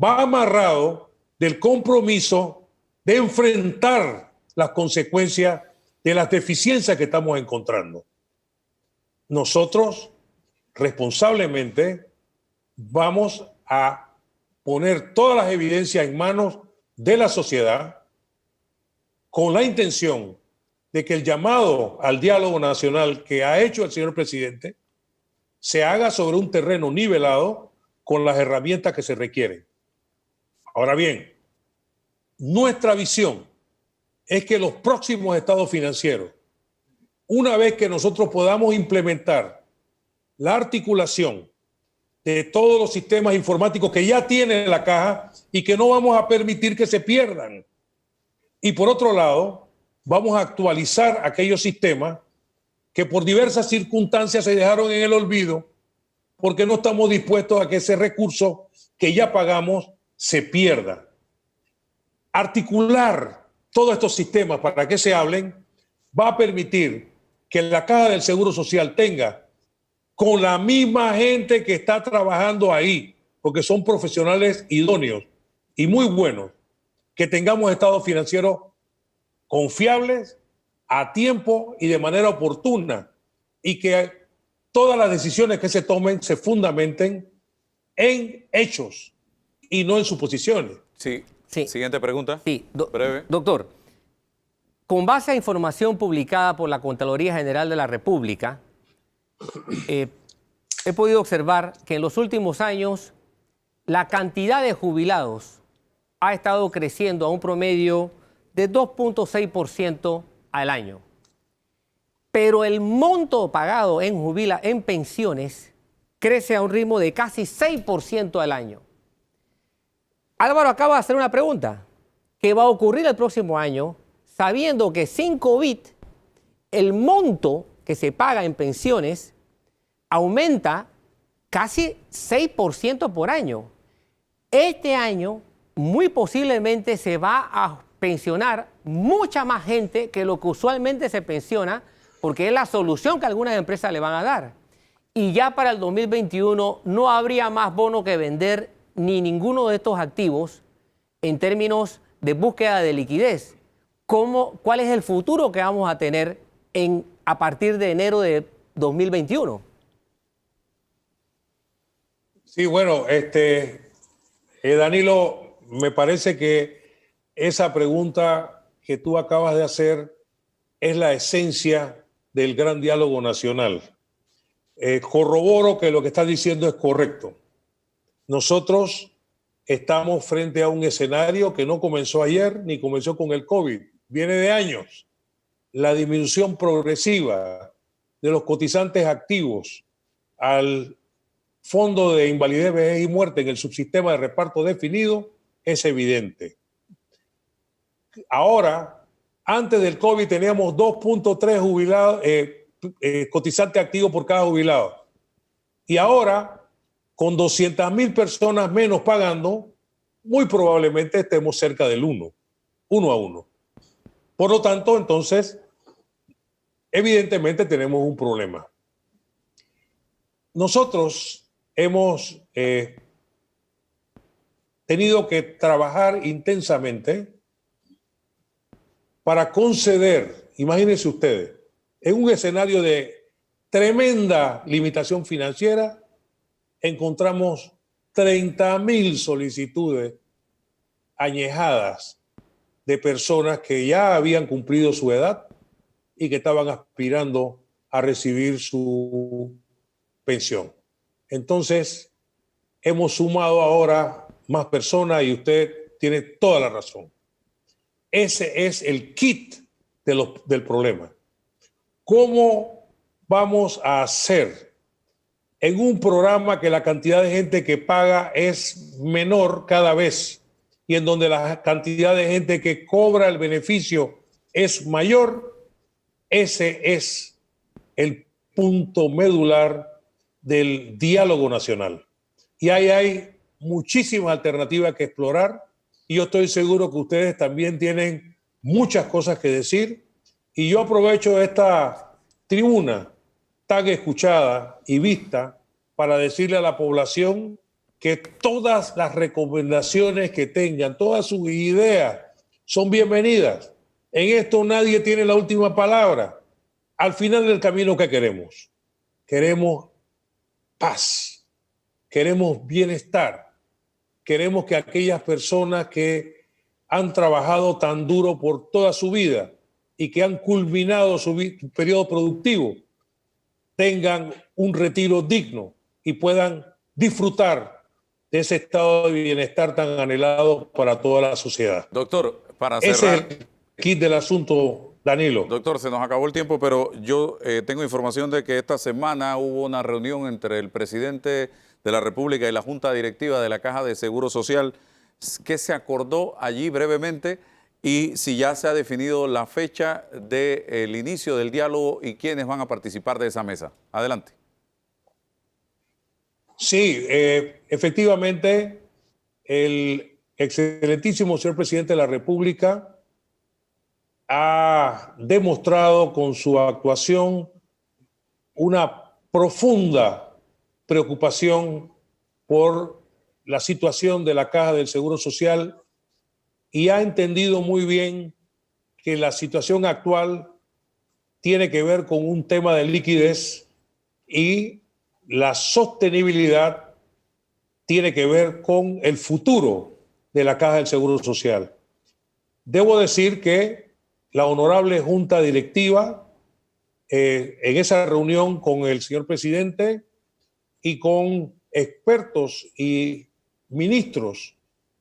va amarrado del compromiso de enfrentar las consecuencias de las deficiencias que estamos encontrando. Nosotros, responsablemente, vamos a poner todas las evidencias en manos de la sociedad con la intención de que el llamado al diálogo nacional que ha hecho el señor presidente se haga sobre un terreno nivelado con las herramientas que se requieren. Ahora bien, nuestra visión es que los próximos estados financieros, una vez que nosotros podamos implementar la articulación de todos los sistemas informáticos que ya tiene la Caja y que no vamos a permitir que se pierdan. Y por otro lado, vamos a actualizar aquellos sistemas que por diversas circunstancias se dejaron en el olvido porque no estamos dispuestos a que ese recurso que ya pagamos se pierda. Articular todos estos sistemas para que se hablen va a permitir que la Caja del Seguro Social tenga con la misma gente que está trabajando ahí, porque son profesionales idóneos y muy buenos, que tengamos estados financieros confiables, a tiempo y de manera oportuna, y que todas las decisiones que se tomen se fundamenten en hechos y no en suposiciones. Sí. Sí. Siguiente pregunta. Sí, breve. Doctor, con base a información publicada por la Contraloría General de la República, he podido observar que en los últimos años la cantidad de jubilados ha estado creciendo a un promedio de 2.6% al año. pero el monto pagado en pensiones crece a un ritmo de casi 6% al año. Álvaro acaba de hacer una pregunta. ¿Qué va a ocurrir el próximo año sabiendo que sin COVID el monto que se paga en pensiones aumenta casi 6% por año? Este año muy posiblemente se va a pensionar mucha más gente que lo que usualmente se pensiona, porque es la solución que algunas empresas le van a dar. Y ya para el 2021 no habría más bono que vender ni ninguno de estos activos en términos de búsqueda de liquidez. ¿Cuál es el futuro que vamos a tener a partir de enero de 2021? Sí, bueno, Danilo, me parece que esa pregunta que tú acabas de hacer es la esencia del gran diálogo nacional. Corroboro que lo que estás diciendo es correcto. Nosotros estamos frente a un escenario que no comenzó ayer ni comenzó con el COVID, viene de años. La disminución progresiva de los cotizantes activos al Fondo de Invalidez, Vejez y Muerte en el subsistema de reparto definido es evidente. Ahora, antes del COVID teníamos 2.3 jubilados, cotizantes activos por cada jubilado. Y ahora, con 200.000 personas menos pagando, muy probablemente estemos cerca del 1 a 1. Por lo tanto, entonces, evidentemente tenemos un problema. Nosotros hemos tenido que trabajar intensamente para conceder, imagínense ustedes, en un escenario de tremenda limitación financiera, encontramos 30.000 solicitudes añejadas de personas que ya habían cumplido su edad y que estaban aspirando a recibir su pensión. Entonces, hemos sumado ahora más personas y usted tiene toda la razón. Ese es el kit del problema. ¿Cómo vamos a hacer en un programa que la cantidad de gente que paga es menor cada vez y en donde la cantidad de gente que cobra el beneficio es mayor? Ese es el punto medular del diálogo nacional. Y ahí hay muchísimas alternativas que explorar y yo estoy seguro que ustedes también tienen muchas cosas que decir y yo aprovecho esta tribuna tan escuchada y vista para decirle a la población que todas las recomendaciones que tengan, todas sus ideas son bienvenidas. En esto nadie tiene la última palabra. Al final del camino, ¿qué queremos? Queremos paz, queremos bienestar, queremos que aquellas personas que han trabajado tan duro por toda su vida y que han culminado su periodo productivo tengan un retiro digno y puedan disfrutar de ese estado de bienestar tan anhelado para toda la sociedad. Doctor, para cerrar... Ese es el kit del asunto, Danilo. Doctor, se nos acabó el tiempo, pero yo tengo información de que esta semana hubo una reunión entre el presidente de la República y la Junta Directiva de la Caja de Seguro Social. ¿Qué se acordó allí brevemente? Y si ya se ha definido la fecha del inicio del diálogo y quiénes van a participar de esa mesa. Adelante. Sí, efectivamente, el excelentísimo señor presidente de la República ha demostrado con su actuación una profunda preocupación por la situación de la Caja del Seguro Social y ha entendido muy bien que la situación actual tiene que ver con un tema de liquidez y la sostenibilidad tiene que ver con el futuro de la Caja del Seguro Social. Debo decir que la honorable Junta Directiva, en esa reunión con el señor presidente y con expertos y ministros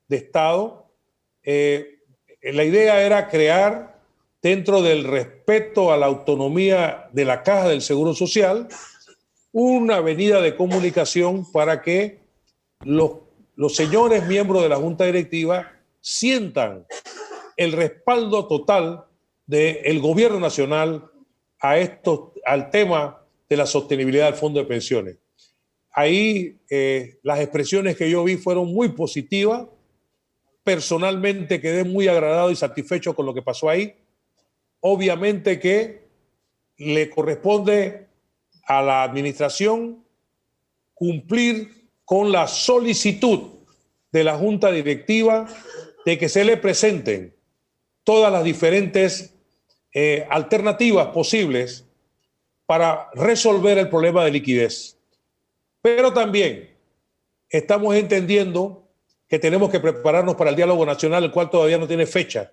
de Estado, la idea era crear dentro del respeto a la autonomía de la Caja del Seguro Social, una avenida de comunicación para que los señores miembros de la Junta Directiva sientan el respaldo total del gobierno nacional al tema de la sostenibilidad del Fondo de Pensiones. Ahí las expresiones que yo vi fueron muy positivas. Personalmente quedé muy agradado y satisfecho con lo que pasó ahí. Obviamente que le corresponde a la administración cumplir con la solicitud de la Junta Directiva de que se le presenten todas las diferentes alternativas posibles para resolver el problema de liquidez. Pero también estamos entendiendo que tenemos que prepararnos para el diálogo nacional, el cual todavía no tiene fecha.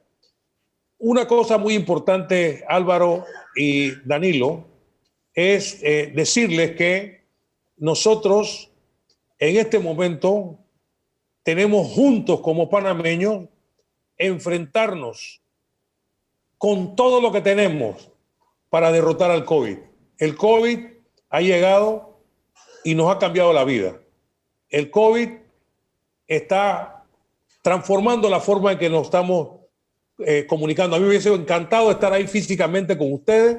Una cosa muy importante, Álvaro y Danilo, es decirles que nosotros en este momento tenemos juntos como panameños enfrentarnos con todo lo que tenemos para derrotar al COVID. El COVID ha llegado y nos ha cambiado la vida. El COVID está transformando la forma en que nos estamos comunicando. A mí me hubiese encantado estar ahí físicamente con ustedes,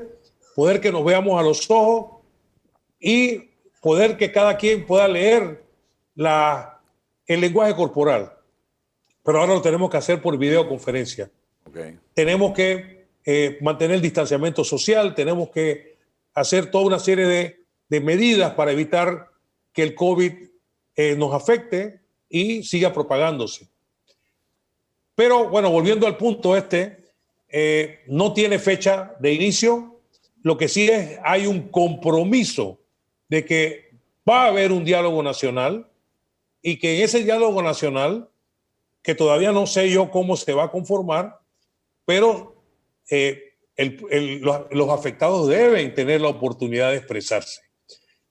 poder que nos veamos a los ojos y poder que cada quien pueda leer el lenguaje corporal. Pero ahora lo tenemos que hacer por videoconferencia. Okay. Tenemos que mantener el distanciamiento social, tenemos que hacer toda una serie de medidas para evitar que el COVID nos afecte y siga propagándose. Pero bueno, volviendo al punto no tiene fecha de inicio. Lo que sí hay un compromiso de que va a haber un diálogo nacional y que en ese diálogo nacional, que todavía no sé yo cómo se va a conformar, pero los afectados deben tener la oportunidad de expresarse.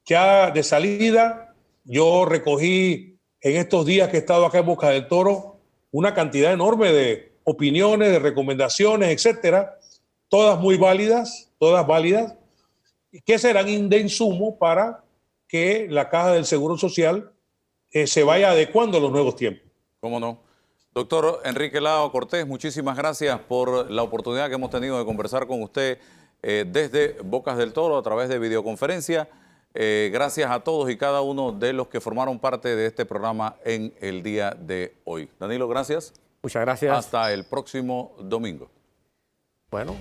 Ya de salida, yo recogí en estos días que he estado acá en Boca del Toro una cantidad enorme de opiniones, de recomendaciones, etcétera, todas muy válidas, que serán de insumo para que la Caja del Seguro Social se vaya adecuando a los nuevos tiempos. ¿Cómo no? Doctor Enrique Lao Cortés, muchísimas gracias por la oportunidad que hemos tenido de conversar con usted desde Bocas del Toro a través de videoconferencia. Gracias a todos y cada uno de los que formaron parte de este programa en el día de hoy. Danilo, gracias. Muchas gracias. Hasta el próximo domingo. Bueno.